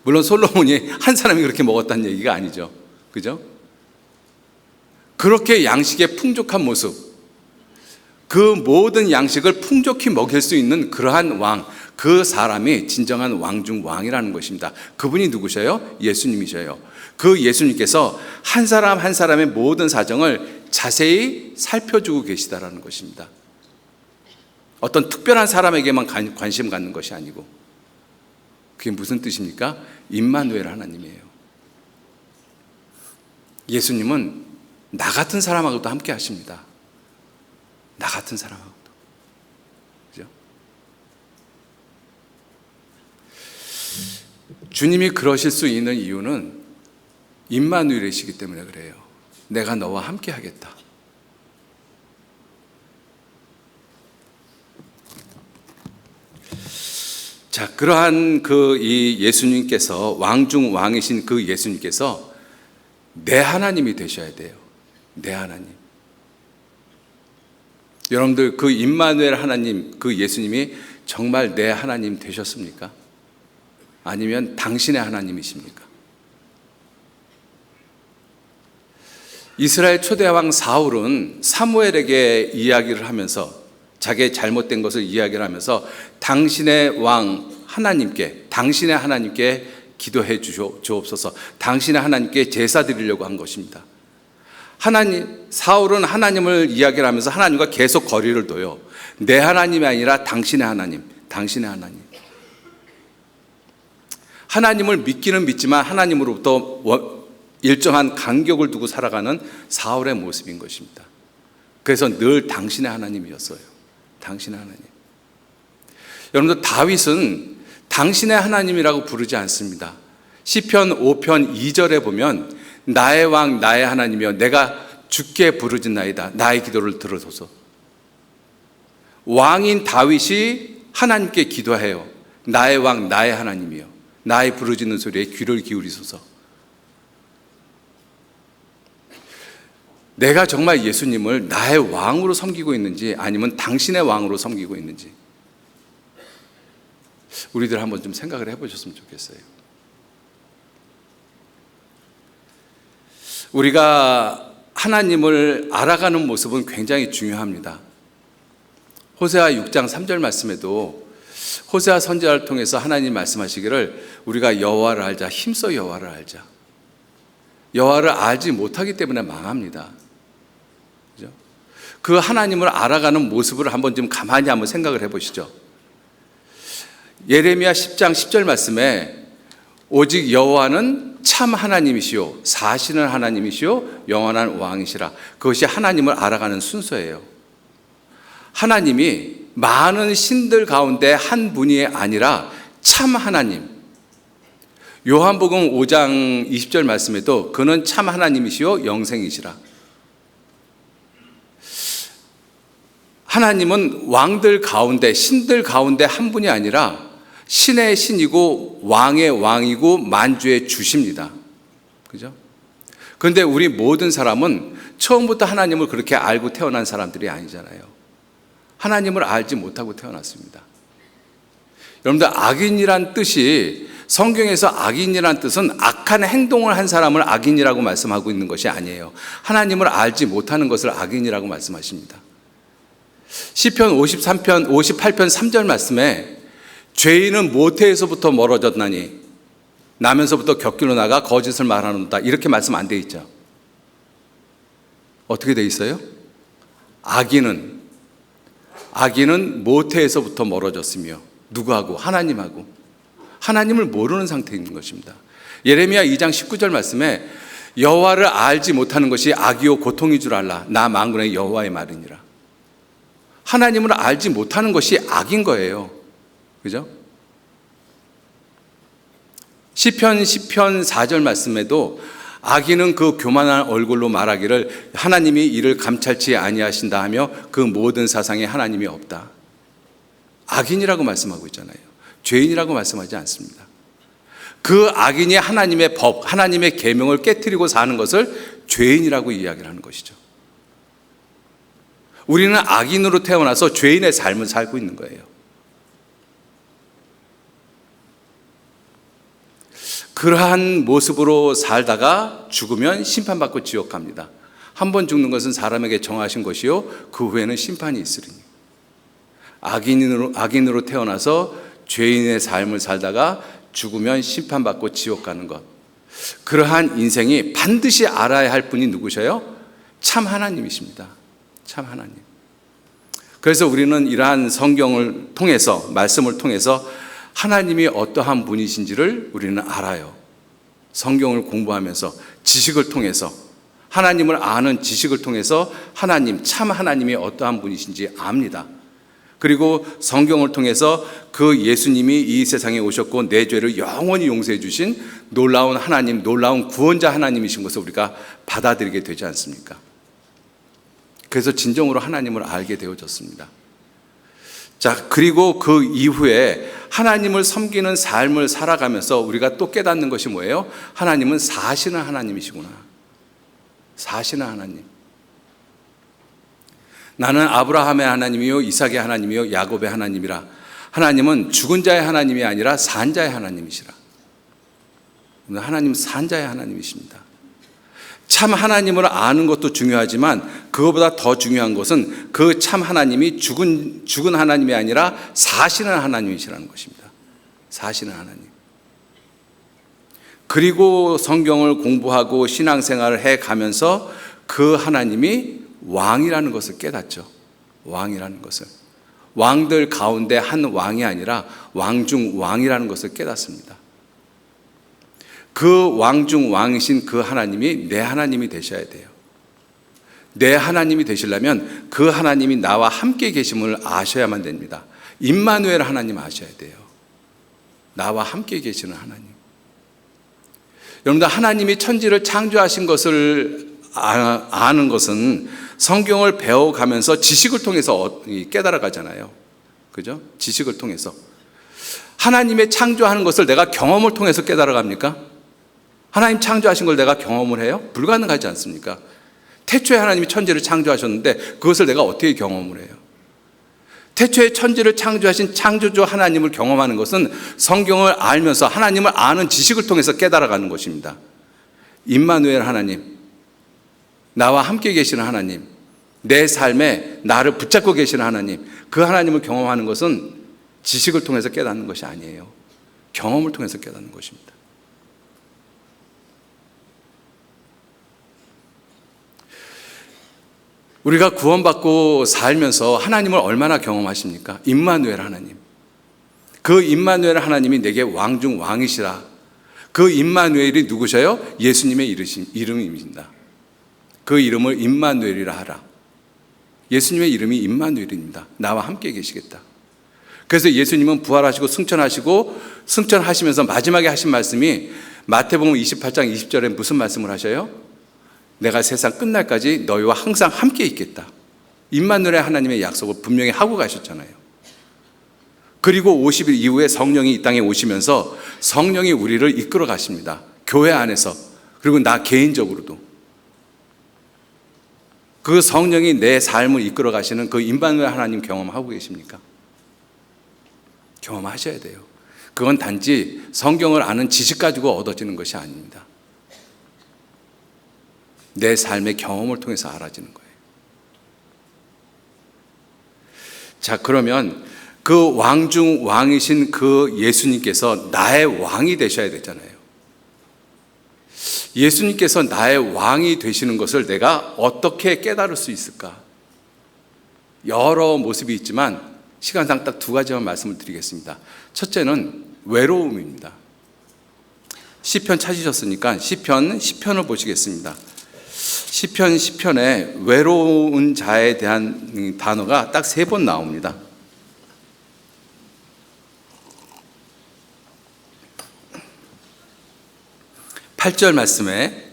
물론 솔로몬이 한 사람이 그렇게 먹었다는 얘기가 아니죠. 그죠? 그렇게 양식의 풍족한 모습, 그 모든 양식을 풍족히 먹일 수 있는 그러한 왕, 그 사람이 진정한 왕중 왕이라는 것입니다. 그분이 누구셔요? 예수님이셔요. 그 예수님께서 한 사람 한 사람의 모든 사정을 자세히 살펴주고 계시다라는 것입니다. 어떤 특별한 사람에게만 관심 갖는 것이 아니고, 그게 무슨 뜻입니까? 임마누엘 하나님이에요. 예수님은 나 같은 사람하고도 함께 하십니다. 나 같은 사람하고도. 그죠? 주님이 그러실 수 있는 이유는 임마누엘이시기 때문에 그래요. 내가 너와 함께 하겠다. 자, 그러한 이 예수님께서, 왕중 왕이신 그 예수님께서 내 하나님이 되셔야 돼요. 내 하나님. 여러분들, 그 임마누엘 하나님, 그 예수님이 정말 내 하나님 되셨습니까? 아니면 당신의 하나님이십니까? 이스라엘 초대왕 사울은 사무엘에게 이야기를 하면서, 자기의 잘못된 것을 이야기를 하면서 당신의 왕 하나님께, 당신의 하나님께 기도해 주옵소서, 당신의 하나님께 제사 드리려고 한 것입니다. 사울은 하나님을 이야기를 하면서 하나님과 계속 거리를 둬요. 내 하나님이 아니라 당신의 하나님, 당신의 하나님. 하나님을 믿기는 믿지만 하나님으로부터 일정한 간격을 두고 살아가는 사울의 모습인 것입니다. 그래서 늘 당신의 하나님이었어요. 당신의 하나님. 여러분들, 다윗은 당신의 하나님이라고 부르지 않습니다. 시편 5편 2절에 보면 나의 왕 나의 하나님이여 내가 주께 부르짖나이다. 나의 기도를 들어소서. 왕인 다윗이 하나님께 기도해요. 나의 왕 나의 하나님이여 나의 부르짖는 소리에 귀를 기울이소서. 내가 정말 예수님을 나의 왕으로 섬기고 있는지 아니면 당신의 왕으로 섬기고 있는지 우리들 한번 좀 생각을 해보셨으면 좋겠어요. 우리가 하나님을 알아가는 모습은 굉장히 중요합니다. 호세아 6장 3절 말씀에도 호세아 선지자를 통해서 하나님 말씀하시기를 우리가 여호와를 알자, 힘써 여호와를 알자. 여호와를 알지 못하기 때문에 망합니다. 그죠? 그 하나님을 알아가는 모습을 한번 좀 가만히 한번 생각을 해보시죠. 예레미야 10장 10절 말씀에 오직 여호와는 참 하나님이시요 사시는 하나님이시요 영원한 왕이시라. 그것이 하나님을 알아가는 순서예요. 하나님이 많은 신들 가운데 한 분이 아니라 참 하나님. 요한복음 5장 20절 말씀에도 그는 참 하나님이시요 영생이시라. 하나님은 왕들 가운데, 신들 가운데 한 분이 아니라 신의 신이고 왕의 왕이고 만주의 주십니다. 그죠? 그런데 우리 모든 사람은 처음부터 하나님을 그렇게 알고 태어난 사람들이 아니잖아요. 하나님을 알지 못하고 태어났습니다. 여러분들, 악인이란 뜻이, 성경에서 악인이란 뜻은 악한 행동을 한 사람을 악인이라고 말씀하고 있는 것이 아니에요. 하나님을 알지 못하는 것을 악인이라고 말씀하십니다. 시편 58편 3절 말씀에 죄인은 모태에서부터 멀어졌나니 나면서부터 곁길로 나가 거짓을 말하는다. 이렇게 말씀 안 돼 있죠. 어떻게 돼 있어요? 악인은 모태에서부터 멀어졌으며 누구하고? 하나님하고. 하나님을 모르는 상태인 것입니다. 예레미야 2장 19절 말씀에 여호와를 알지 못하는 것이 악이요 고통인 줄 알라. 나 만군의 여호와의 말이니라. 하나님을 알지 못하는 것이 악인 거예요. 그죠? 시편 4절 말씀에도 악인은 그 교만한 얼굴로 말하기를 하나님이 이를 감찰치 아니하신다 하며 그 모든 사상에 하나님이 없다. 악인이라고 말씀하고 있잖아요. 죄인이라고 말씀하지 않습니다. 그 악인이 하나님의 법, 하나님의 계명을 깨트리고 사는 것을 죄인이라고 이야기를 하는 것이죠. 우리는 악인으로 태어나서 죄인의 삶을 살고 있는 거예요. 그러한 모습으로 살다가 죽으면 심판받고 지옥 갑니다. 한 번 죽는 것은 사람에게 정하신 것이요 그 후에는 심판이 있으리니. 악인으로 태어나서 죄인의 삶을 살다가 죽으면 심판받고 지옥 가는 것. 그러한 인생이 반드시 알아야 할 분이 누구셔요? 참 하나님이십니다. 참 하나님. 그래서 우리는 이러한 성경을 통해서, 말씀을 통해서 하나님이 어떠한 분이신지를 우리는 알아요. 성경을 공부하면서 지식을 통해서, 하나님을 아는 지식을 통해서 하나님, 참 하나님이 어떠한 분이신지 압니다. 그리고 성경을 통해서 그 예수님이 이 세상에 오셨고 내 죄를 영원히 용서해 주신 놀라운 하나님, 놀라운 구원자 하나님이신 것을 우리가 받아들이게 되지 않습니까? 그래서 진정으로 하나님을 알게 되어졌습니다. 자, 그리고 그 이후에 하나님을 섬기는 삶을 살아가면서 우리가 또 깨닫는 것이 뭐예요? 하나님은 사시는 하나님이시구나. 사시는 하나님. 나는 아브라함의 하나님이요, 이삭의 하나님이요, 야곱의 하나님이라. 하나님은 죽은 자의 하나님이 아니라 산 자의 하나님이시라. 하나님 산 자의 하나님이십니다. 참 하나님을 아는 것도 중요하지만 그것보다 더 중요한 것은 그 참 하나님이 죽은 하나님이 아니라 사시는 하나님이시라는 것입니다. 사시는 하나님. 그리고 성경을 공부하고 신앙생활을 해가면서 그 하나님이 왕이라는 것을 깨닫죠. 왕이라는 것을. 왕들 가운데 한 왕이 아니라 왕 중 왕이라는 것을 깨닫습니다. 그 왕 중 왕이신 그 하나님이 내 하나님이 되셔야 돼요. 내 하나님이 되시려면 그 하나님이 나와 함께 계심을 아셔야만 됩니다. 임마누엘 하나님 아셔야 돼요. 나와 함께 계시는 하나님. 여러분들, 하나님이 천지를 창조하신 것을 아는 것은 성경을 배워가면서 지식을 통해서 깨달아 가잖아요. 그죠? 지식을 통해서. 하나님의 창조하는 것을 내가 경험을 통해서 깨달아 갑니까? 하나님 창조하신 걸 내가 경험을 해요? 불가능하지 않습니까? 태초에 하나님이 천지를 창조하셨는데 그것을 내가 어떻게 경험을 해요? 태초에 천지를 창조하신 창조주 하나님을 경험하는 것은 성경을 알면서 하나님을 아는 지식을 통해서 깨달아가는 것입니다. 임마누엘 하나님, 나와 함께 계시는 하나님, 내 삶에 나를 붙잡고 계시는 하나님, 그 하나님을 경험하는 것은 지식을 통해서 깨닫는 것이 아니에요. 경험을 통해서 깨닫는 것입니다. 우리가 구원받고 살면서 하나님을 얼마나 경험하십니까? 임마누엘 하나님. 그 임마누엘 하나님이 내게 왕 중 왕이시라. 그 임마누엘이 누구셔요? 예수님의 이름입니다. 그 이름을 임마누엘이라 하라. 예수님의 이름이 임마누엘입니다. 나와 함께 계시겠다. 그래서 예수님은 부활하시고 승천하시면서 마지막에 하신 말씀이 마태복음 28장 20절에 무슨 말씀을 하셔요? 내가 세상 끝날까지 너희와 항상 함께 있겠다. 임마누엘 하나님의 약속을 분명히 하고 가셨잖아요. 그리고 50일 이후에 성령이 이 땅에 오시면서 성령이 우리를 이끌어 가십니다. 교회 안에서, 그리고 나 개인적으로도. 그 성령이 내 삶을 이끌어 가시는 그 임마누엘 하나님 경험하고 계십니까? 경험하셔야 돼요. 그건 단지 성경을 아는 지식 가지고 얻어지는 것이 아닙니다. 내 삶의 경험을 통해서 알아지는 거예요. 자, 그러면 그 왕 중 왕이신 그 예수님께서 나의 왕이 되셔야 되잖아요. 예수님께서 나의 왕이 되시는 것을 내가 어떻게 깨달을 수 있을까? 여러 모습이 있지만 시간상 딱 두 가지만 말씀을 드리겠습니다. 첫째는 외로움입니다. 시편 찾으셨으니까 시편 10편을 보시겠습니다. 시편 10편에 외로운 자에 대한 단어가 딱 3번 나옵니다. 8절 말씀에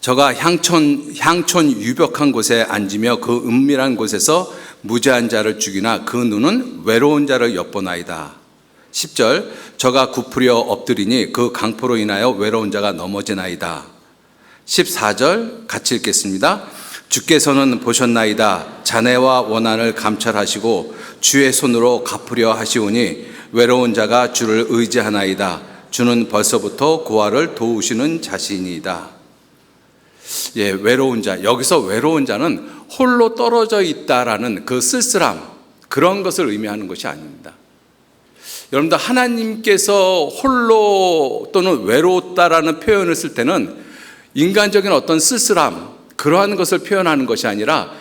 저가 향촌 유벽한 곳에 앉으며 그 은밀한 곳에서 무죄한 자를 죽이나 그 눈은 외로운 자를 엿보나이다. 10절 저가 굽으려 엎드리니 그 강포로 인하여 외로운 자가 넘어지나이다. 14절 같이 읽겠습니다. 주께서는 보셨나이다. 자네와 원한을 감찰하시고 주의 손으로 갚으려 하시오니 외로운 자가 주를 의지하나이다. 주는 벌써부터 고아를 도우시는 자신이다. 예, 외로운 자. 여기서 외로운 자는 홀로 떨어져 있다라는 그 쓸쓸함, 그런 것을 의미하는 것이 아닙니다. 여러분들, 하나님께서 홀로 또는 외롭다라는 표현을 쓸 때는 인간적인 어떤 쓸쓸함, 그러한 것을 표현하는 것이 아니라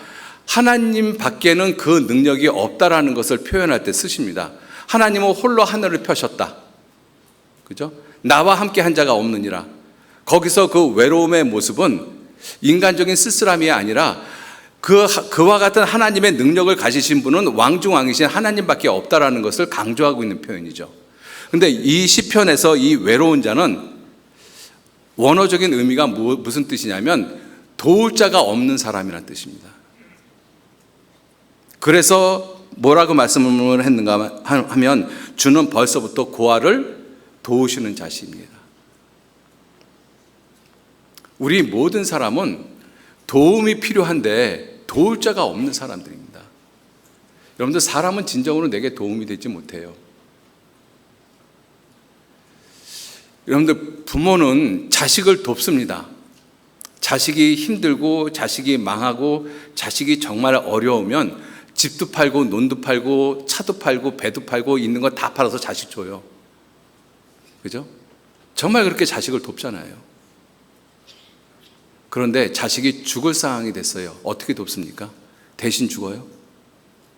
하나님 밖에는 그 능력이 없다라는 것을 표현할 때 쓰십니다. 하나님은 홀로 하늘을 펴셨다. 그죠? 나와 함께 한 자가 없느니라. 거기서 그 외로움의 모습은 인간적인 쓸쓸함이 아니라 그와 같은 하나님의 능력을 가지신 분은 왕중왕이신 하나님밖에 없다라는 것을 강조하고 있는 표현이죠. 그런데 이 시편에서 이 외로운 자는 원어적인 의미가 무슨 뜻이냐면 도울 자가 없는 사람이라는 뜻입니다. 그래서 뭐라고 말씀을 했는가 하면 주는 벌써부터 고아를 도우시는 자십니다. 우리 모든 사람은 도움이 필요한데 도울 자가 없는 사람들입니다. 여러분들, 사람은 진정으로 내게 도움이 되지 못해요. 여러분들, 부모는 자식을 돕습니다. 자식이 힘들고 자식이 망하고 자식이 정말 어려우면 집도 팔고 논도 팔고 차도 팔고 배도 팔고 있는 거 다 팔아서 자식 줘요. 그죠? 정말 그렇게 자식을 돕잖아요. 그런데 자식이 죽을 상황이 됐어요. 어떻게 돕습니까? 대신 죽어요?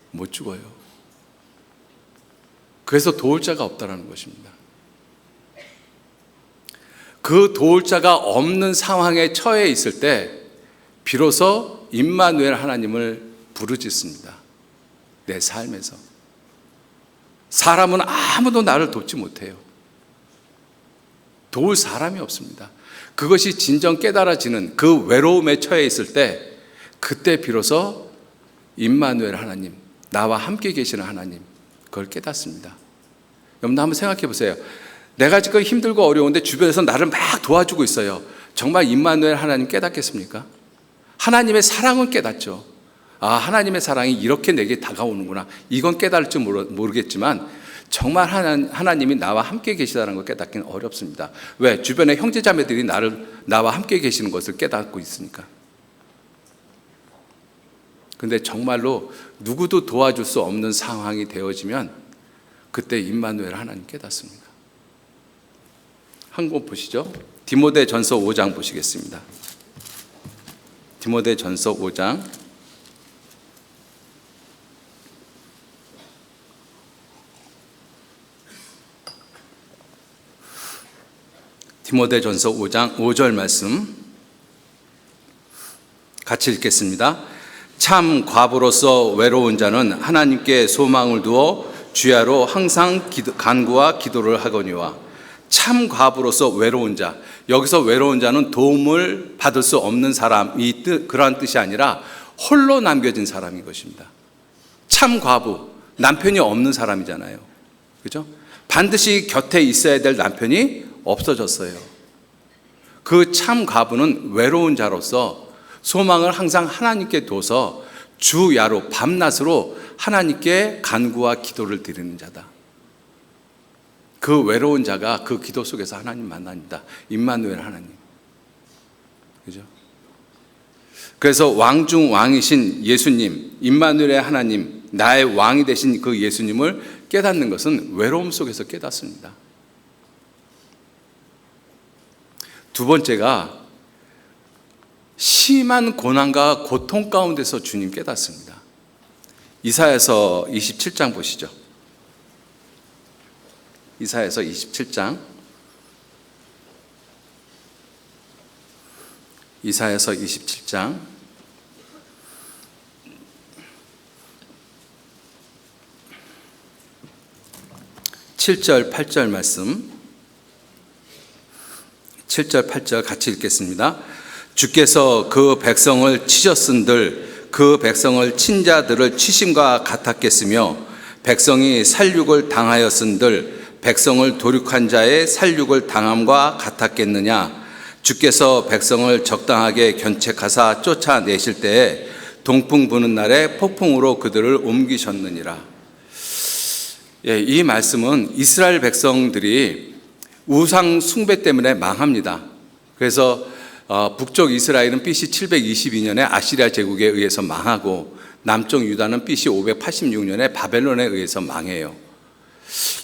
못 죽어요. 그래서 도울 자가 없다는 것입니다. 그 도울 자가 없는 상황에 처해 있을 때 비로소 임마누엘 하나님을 부르짖습니다. 내 삶에서. 사람은 아무도 나를 돕지 못해요. 도울 사람이 없습니다. 그것이 진정 깨달아지는 그 외로움에 처해 있을 때, 그때 비로소 임마누엘 하나님, 나와 함께 계시는 하나님, 그걸 깨닫습니다. 여러분, 한번 생각해 보세요. 내가 지금 힘들고 어려운데 주변에서 나를 막 도와주고 있어요. 정말 임마누엘 하나님 깨닫겠습니까? 하나님의 사랑은 깨닫죠. 아, 하나님의 사랑이 이렇게 내게 다가오는구나. 이건 깨달을지 모르겠지만 정말 하나님이 나와 함께 계시다는 걸 깨닫기는 어렵습니다. 왜? 주변의 형제자매들이 나와 함께 계시는 것을 깨닫고 있으니까. 근데 정말로 누구도 도와줄 수 없는 상황이 되어지면 그때 임마누엘 하나님 깨닫습니다. 한 권 보시죠. 디모데전서 5장 보시겠습니다. 디모데전서 5장 5절 말씀 같이 읽겠습니다. 참 과부로서 외로운 자는 하나님께 소망을 두어 주야로 항상 간구와 기도를 하거니와. 참 과부로서 외로운 자, 여기서 외로운 자는 도움을 받을 수 없는 사람이 그러한 뜻이 아니라 홀로 남겨진 사람인 것입니다. 참 과부, 남편이 없는 사람이잖아요. 그죠? 반드시 곁에 있어야 될 남편이 없어졌어요. 그 참 과부는 외로운 자로서 소망을 항상 하나님께 둬서 주야로 밤낮으로 하나님께 간구와 기도를 드리는 자다. 그 외로운 자가 그 기도 속에서 하나님 만납니다. 임마누엘 하나님. 그죠? 그래서 왕 중 왕이신 예수님, 임마누엘의 하나님, 나의 왕이 되신 그 예수님을 깨닫는 것은 외로움 속에서 깨닫습니다. 두 번째가 심한 고난과 고통 가운데서 주님 깨닫습니다. 이사야서 27장 보시죠. 이사야서 27장 7절 8절 말씀, 7절 8절 같이 읽겠습니다. 주께서 그 백성을 치셨은들 그 백성을 친 자들을 치심과 같았겠으며 백성이 살육을 당하였은들 백성을 도륙한 자의 살육을 당함과 같았겠느냐. 주께서 백성을 적당하게 견책하사 쫓아내실 때에 동풍 부는 날에 폭풍으로 그들을 옮기셨느니라. 이 말씀은 이스라엘 백성들이 우상 숭배 때문에 망합니다. 그래서 북쪽 이스라엘은 BC 722년에 아시리아 제국에 의해서 망하고 남쪽 유다는 BC 586년에 바벨론에 의해서 망해요.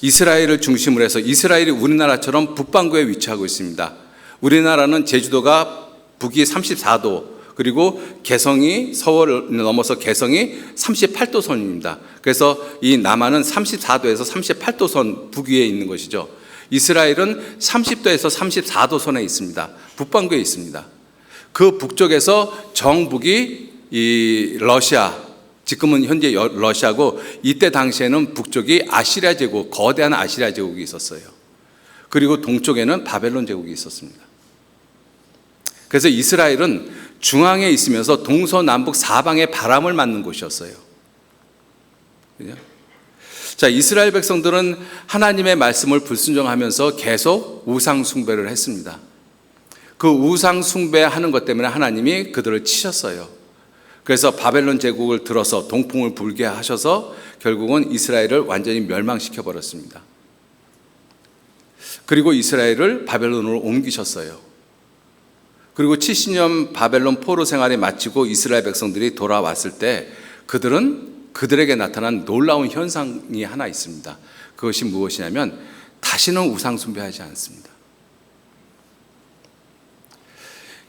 이스라엘을 중심으로 해서 이스라엘이 우리나라처럼 북반구에 위치하고 있습니다. 우리나라는 제주도가 북위 34도, 그리고 개성이 서울을 넘어서 개성이 38도 선입니다. 그래서 이 남한은 34도에서 38도 선 북위에 있는 것이죠. 이스라엘은 30도에서 34도 선에 있습니다. 북반구에 있습니다. 그 북쪽에서 정북이 이 러시아, 지금은 현재 러시아고 이때 당시에는 북쪽이 아시리아 제국, 거대한 아시리아 제국이 있었어요. 그리고 동쪽에는 바벨론 제국이 있었습니다. 그래서 이스라엘은 중앙에 있으면서 동서남북 사방에 바람을 맞는 곳이었어요. 그죠? 자, 이스라엘 백성들은 하나님의 말씀을 불순종하면서 계속 우상 숭배를 했습니다. 그 우상 숭배하는 것 때문에 하나님이 그들을 치셨어요. 그래서 바벨론 제국을 들어서 동풍을 불게 하셔서 결국은 이스라엘을 완전히 멸망시켜 버렸습니다. 그리고 이스라엘을 바벨론으로 옮기셨어요. 그리고 70년 바벨론 포로 생활을 마치고 이스라엘 백성들이 돌아왔을 때 그들에게 나타난 놀라운 현상이 하나 있습니다. 그것이 무엇이냐면 다시는 우상 숭배하지 않습니다.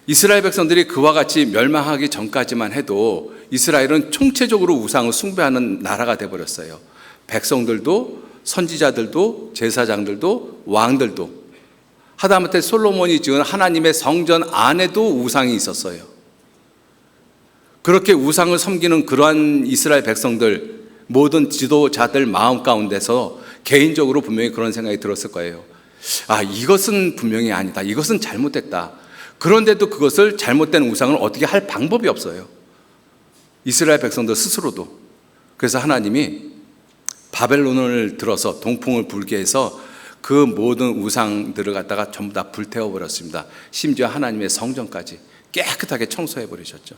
이스라엘 백성들이 그와 같이 멸망하기 전까지만 해도 이스라엘은 총체적으로 우상을 숭배하는 나라가 되어버렸어요. 백성들도 선지자들도 제사장들도 왕들도, 하다못해 솔로몬이 지은 하나님의 성전 안에도 우상이 있었어요. 그렇게 우상을 섬기는 그러한 이스라엘 백성들, 모든 지도자들 마음 가운데서 개인적으로 분명히 그런 생각이 들었을 거예요. 아, 이것은 분명히 아니다. 이것은 잘못됐다. 그런데도 그것을 잘못된 우상을 어떻게 할 방법이 없어요. 이스라엘 백성들 스스로도. 그래서 하나님이 바벨론을 들어서 동풍을 불게 해서 그 모든 우상들을 갖다가 전부 다 불태워 버렸습니다. 심지어 하나님의 성전까지 깨끗하게 청소해 버리셨죠.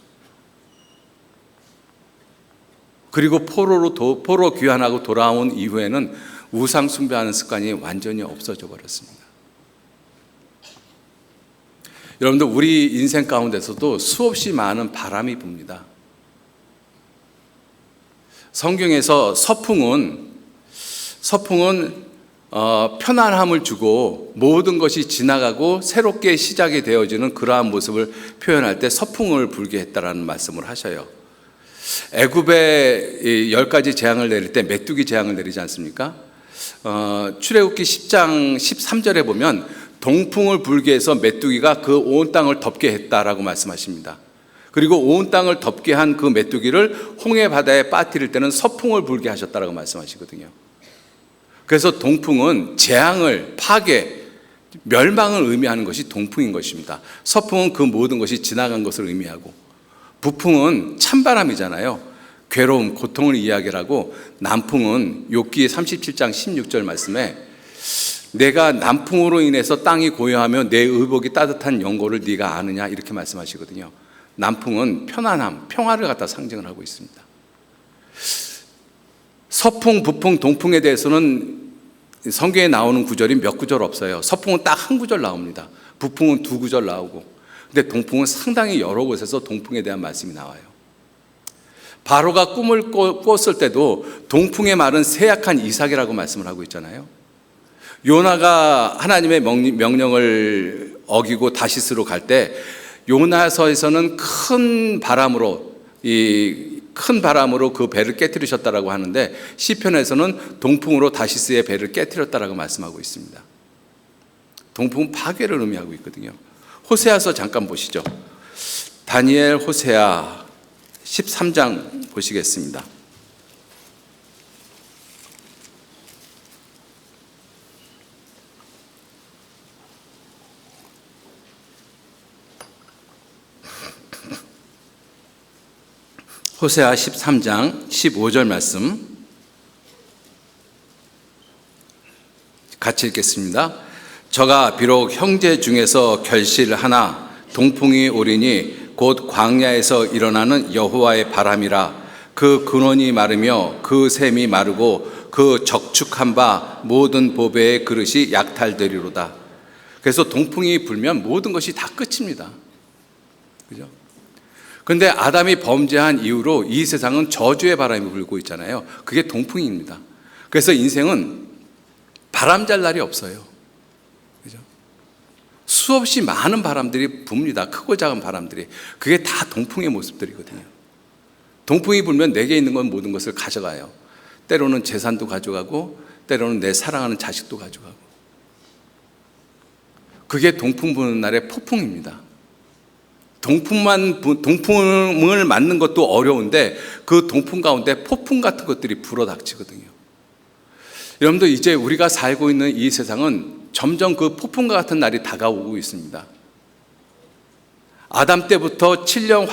그리고 포로 귀환하고 돌아온 이후에는 우상 숭배하는 습관이 완전히 없어져 버렸습니다. 여러분들, 우리 인생 가운데서도 수없이 많은 바람이 붑니다. 성경에서 서풍은 편안함을 주고 모든 것이 지나가고 새롭게 시작이 되어지는 그러한 모습을 표현할 때 서풍을 불게 했다라는 말씀을 하셔요. 애굽에 10가지 재앙을 내릴 때 메뚜기 재앙을 내리지 않습니까? 출애굽기 10장 13절에 보면 동풍을 불게 해서 메뚜기가 그 온 땅을 덮게 했다라고 말씀하십니다. 그리고 온 땅을 덮게 한 그 메뚜기를 홍해 바다에 빠뜨릴 때는 서풍을 불게 하셨다라고 말씀하시거든요. 그래서 동풍은 재앙을, 파괴, 멸망을 의미하는 것이 동풍인 것입니다. 서풍은 그 모든 것이 지나간 것을 의미하고, 부풍은 찬바람이잖아요. 괴로움, 고통을 이야기하고, 남풍은 욥기 37장 16절 말씀에 내가 남풍으로 인해서 땅이 고요하며 내 의복이 따뜻한 연고를 네가 아느냐, 이렇게 말씀하시거든요. 남풍은 편안함, 평화를 갖다 상징을 하고 있습니다. 서풍, 부풍, 동풍에 대해서는 성경에 나오는 구절이 몇 구절 없어요. 서풍은 딱 한 구절 나옵니다. 부풍은 2구절 나오고, 근데 동풍은 상당히 여러 곳에서 동풍에 대한 말씀이 나와요. 바로가 꿈을 꿨을 때도 동풍의 말은 세약한 이삭이라고 말씀을 하고 있잖아요. 요나가 하나님의 명령을 어기고 다시스로 갈 때 요나서에서는 큰 바람으로 그 배를 깨뜨리셨다라고 하는데, 시편에서는 동풍으로 다시스의 배를 깨뜨렸다라고 말씀하고 있습니다. 동풍은 파괴를 의미하고 있거든요. 호세아서 잠깐 보시죠. 다니엘, 호세아 13장 보시겠습니다. 호세아 13장 15절 말씀 같이 읽겠습니다. 저가 비록 형제 중에서 결실하나 동풍이 오리니 곧 광야에서 일어나는 여호와의 바람이라. 그 근원이 마르며 그 샘이 마르고 그 적축한 바 모든 보배의 그릇이 약탈되리로다. 그래서 동풍이 불면 모든 것이 다 끝입니다. 그죠? 그런데 아담이 범죄한 이후로 이 세상은 저주의 바람이 불고 있잖아요. 그게 동풍입니다. 그래서 인생은 바람 잘 날이 없어요. 그죠? 수없이 많은 바람들이 붑니다. 크고 작은 바람들이. 그게 다 동풍의 모습들이거든요. 동풍이 불면 내게 있는 건 모든 것을 가져가요. 때로는 재산도 가져가고, 때로는 내 사랑하는 자식도 가져가고. 그게 동풍 부는 날의 폭풍입니다. 동풍을 맞는 것도 어려운데 그 동풍 가운데 폭풍 같은 것들이 불어닥치거든요. 여러분들, 이제 우리가 살고 있는 이 세상은 점점 그 폭풍과 같은 날이 다가오고 있습니다. 아담 때부터 7년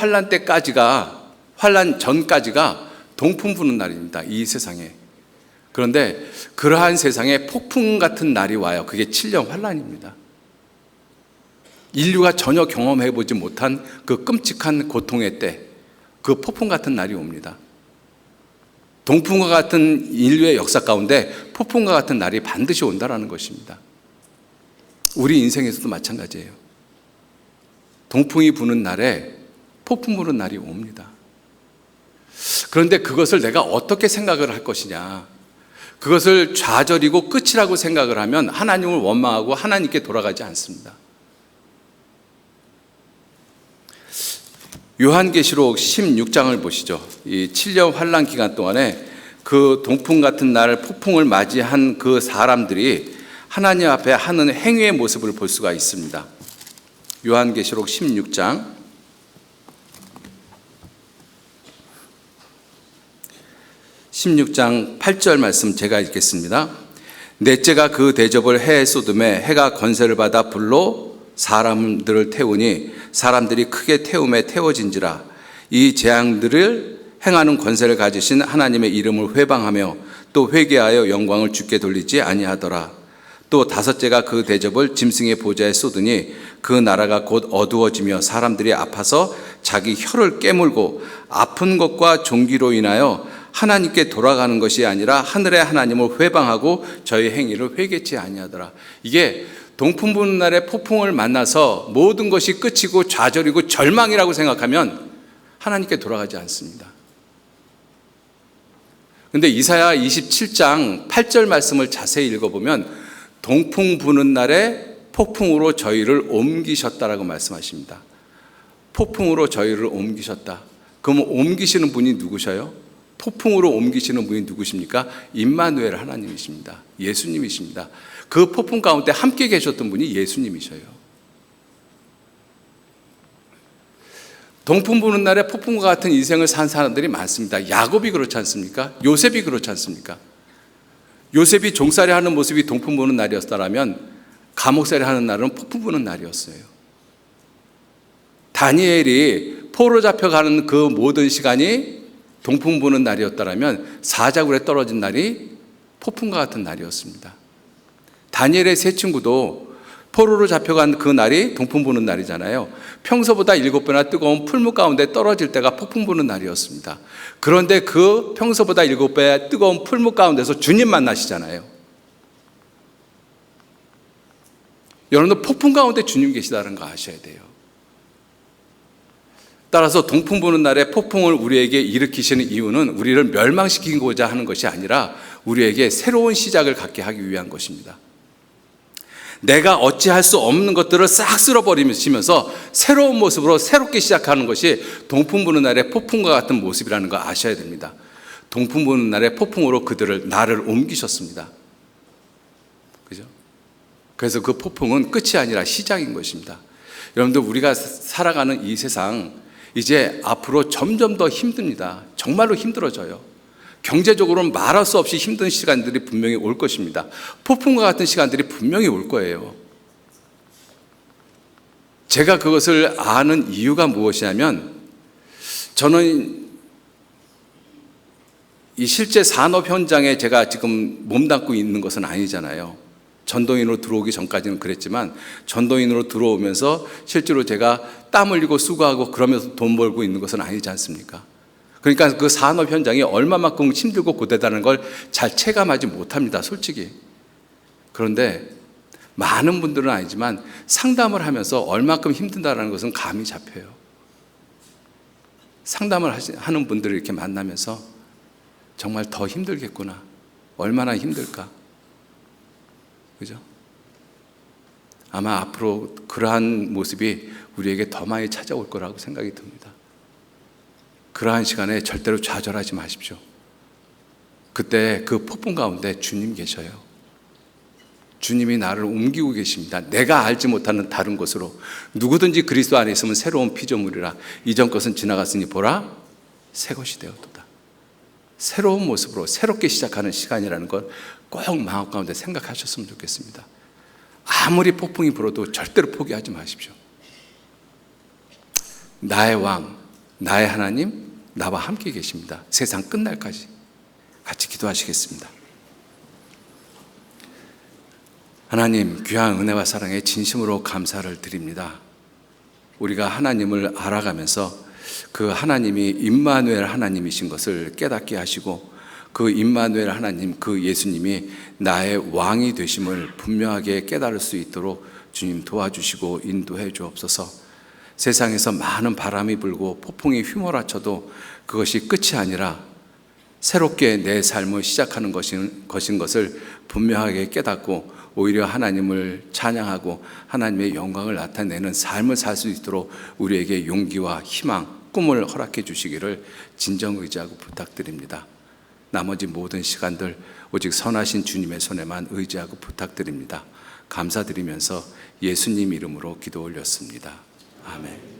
환란 전까지가 동풍 부는 날입니다. 이 세상에. 그런데 그러한 세상에 폭풍 같은 날이 와요. 그게 7년 환란입니다. 인류가 전혀 경험해보지 못한 그 끔찍한 고통의 때, 그 폭풍 같은 날이 옵니다. 동풍과 같은 인류의 역사 가운데 폭풍과 같은 날이 반드시 온다라는 것입니다. 우리 인생에서도 마찬가지예요. 동풍이 부는 날에 폭풍 부는 날이 옵니다. 그런데 그것을 내가 어떻게 생각을 할 것이냐, 그것을 좌절이고 끝이라고 생각을 하면 하나님을 원망하고 하나님께 돌아가지 않습니다. 요한계시록 16장을 보시죠. 이 7년 환란 기간 동안에 그 동풍 같은 날 폭풍을 맞이한 그 사람들이 하나님 앞에 하는 행위의 모습을 볼 수가 있습니다. 요한계시록 16장 8절 말씀 제가 읽겠습니다. 넷째가 그 대접을 해에 쏟음에 해가 권세를 받아 불로 사람들을 태우니 사람들이 크게 태움에 태워진지라. 이 재앙들을 행하는 권세를 가지신 하나님의 이름을 회방하며 또 회개하여 영광을 주께 돌리지 아니하더라. 또 다섯째가 그 대접을 짐승의 보좌에 쏟으니 그 나라가 곧 어두워지며 사람들이 아파서 자기 혀를 깨물고 아픈 것과 종기로 인하여 하나님께 돌아가는 것이 아니라 하늘의 하나님을 회방하고 저희 행위를 회개치 아니하더라. 이게 동풍 부는 날에 폭풍을 만나서 모든 것이 끝이고 좌절이고 절망이라고 생각하면 하나님께 돌아가지 않습니다. 그런데 이사야 27장 8절 말씀을 자세히 읽어보면 동풍 부는 날에 폭풍으로 저희를 옮기셨다라고 말씀하십니다. 폭풍으로 저희를 옮기셨다. 그러면 옮기시는 분이 누구셔요? 폭풍으로 옮기시는 분이 누구십니까? 임마누엘 하나님이십니다. 예수님이십니다. 그 폭풍 가운데 함께 계셨던 분이 예수님이셔요. 동풍 부는 날에 폭풍과 같은 인생을 산 사람들이 많습니다. 야곱이 그렇지 않습니까? 요셉이 그렇지 않습니까? 요셉이 종살이 하는 모습이 동풍 부는 날이었다면 감옥살이 하는 날은 폭풍 부는 날이었어요. 다니엘이 포로 잡혀가는 그 모든 시간이 동풍 부는 날이었다면 사자굴에 떨어진 날이 폭풍과 같은 날이었습니다. 다니엘의 세 친구도 포로로 잡혀간 그 날이 동풍 부는 날이잖아요. 평소보다 7배나 뜨거운 풀무 가운데 떨어질 때가 폭풍 부는 날이었습니다. 그런데 그 평소보다 7배 뜨거운 풀무 가운데서 주님 만나시잖아요. 여러분들 폭풍 가운데 주님 계시다는 거 아셔야 돼요. 따라서 동풍 부는 날에 폭풍을 우리에게 일으키시는 이유는 우리를 멸망시키고자 하는 것이 아니라 우리에게 새로운 시작을 갖게 하기 위한 것입니다. 내가 어찌할 수 없는 것들을 싹 쓸어버리면서 새로운 모습으로 새롭게 시작하는 것이 동풍 부는 날의 폭풍과 같은 모습이라는 거 아셔야 됩니다. 동풍 부는 날의 폭풍으로 나를 옮기셨습니다. 그죠? 그래서 그 폭풍은 끝이 아니라 시작인 것입니다. 여러분들, 우리가 살아가는 이 세상 이제 앞으로 점점 더 힘듭니다. 정말로 힘들어져요. 경제적으로는 말할 수 없이 힘든 시간들이 분명히 올 것입니다. 폭풍과 같은 시간들이 분명히 올 거예요. 제가 그것을 아는 이유가 무엇이냐면, 저는 이 실제 산업 현장에 제가 지금 몸담고 있는 것은 아니잖아요. 전도인으로 들어오기 전까지는 그랬지만 전도인으로 들어오면서 실제로 제가 땀 흘리고 수고하고 그러면서 돈 벌고 있는 것은 아니지 않습니까? 그러니까 그 산업 현장이 얼마만큼 힘들고 고되다는 걸 잘 체감하지 못합니다, 솔직히. 그런데 많은 분들은 아니지만 상담을 하면서 얼마큼 힘든다는 것은 감이 잡혀요. 상담을 하는 분들을 이렇게 만나면서 정말 더 힘들겠구나, 얼마나 힘들까, 그죠? 아마 앞으로 그러한 모습이 우리에게 더 많이 찾아올 거라고 생각이 듭니다. 그러한 시간에 절대로 좌절하지 마십시오. 그때 그 폭풍 가운데 주님 계셔요. 주님이 나를 옮기고 계십니다. 내가 알지 못하는 다른 곳으로. 누구든지 그리스도 안에 있으면 새로운 피조물이라. 이전 것은 지나갔으니 보라, 새 것이 되었도다. 새로운 모습으로 새롭게 시작하는 시간이라는 걸 꼭 마음 가운데 생각하셨으면 좋겠습니다. 아무리 폭풍이 불어도 절대로 포기하지 마십시오. 나의 왕, 나의 하나님, 나와 함께 계십니다. 세상 끝날까지. 같이 기도하시겠습니다. 하나님, 귀한 은혜와 사랑에 진심으로 감사를 드립니다. 우리가 하나님을 알아가면서 그 하나님이 임마누엘 하나님이신 것을 깨닫게 하시고, 그 임마누엘 하나님, 그 예수님이 나의 왕이 되심을 분명하게 깨달을 수 있도록 주님 도와주시고 인도해 주옵소서. 세상에서 많은 바람이 불고 폭풍이 휘몰아쳐도 그것이 끝이 아니라 새롭게 내 삶을 시작하는 것인 것을 분명하게 깨닫고, 오히려 하나님을 찬양하고 하나님의 영광을 나타내는 삶을 살 수 있도록 우리에게 용기와 희망, 꿈을 허락해 주시기를 진정 의지하고 부탁드립니다. 나머지 모든 시간들 오직 선하신 주님의 손에만 의지하고 부탁드립니다. 감사드리면서 예수님 이름으로 기도 올렸습니다. 아멘.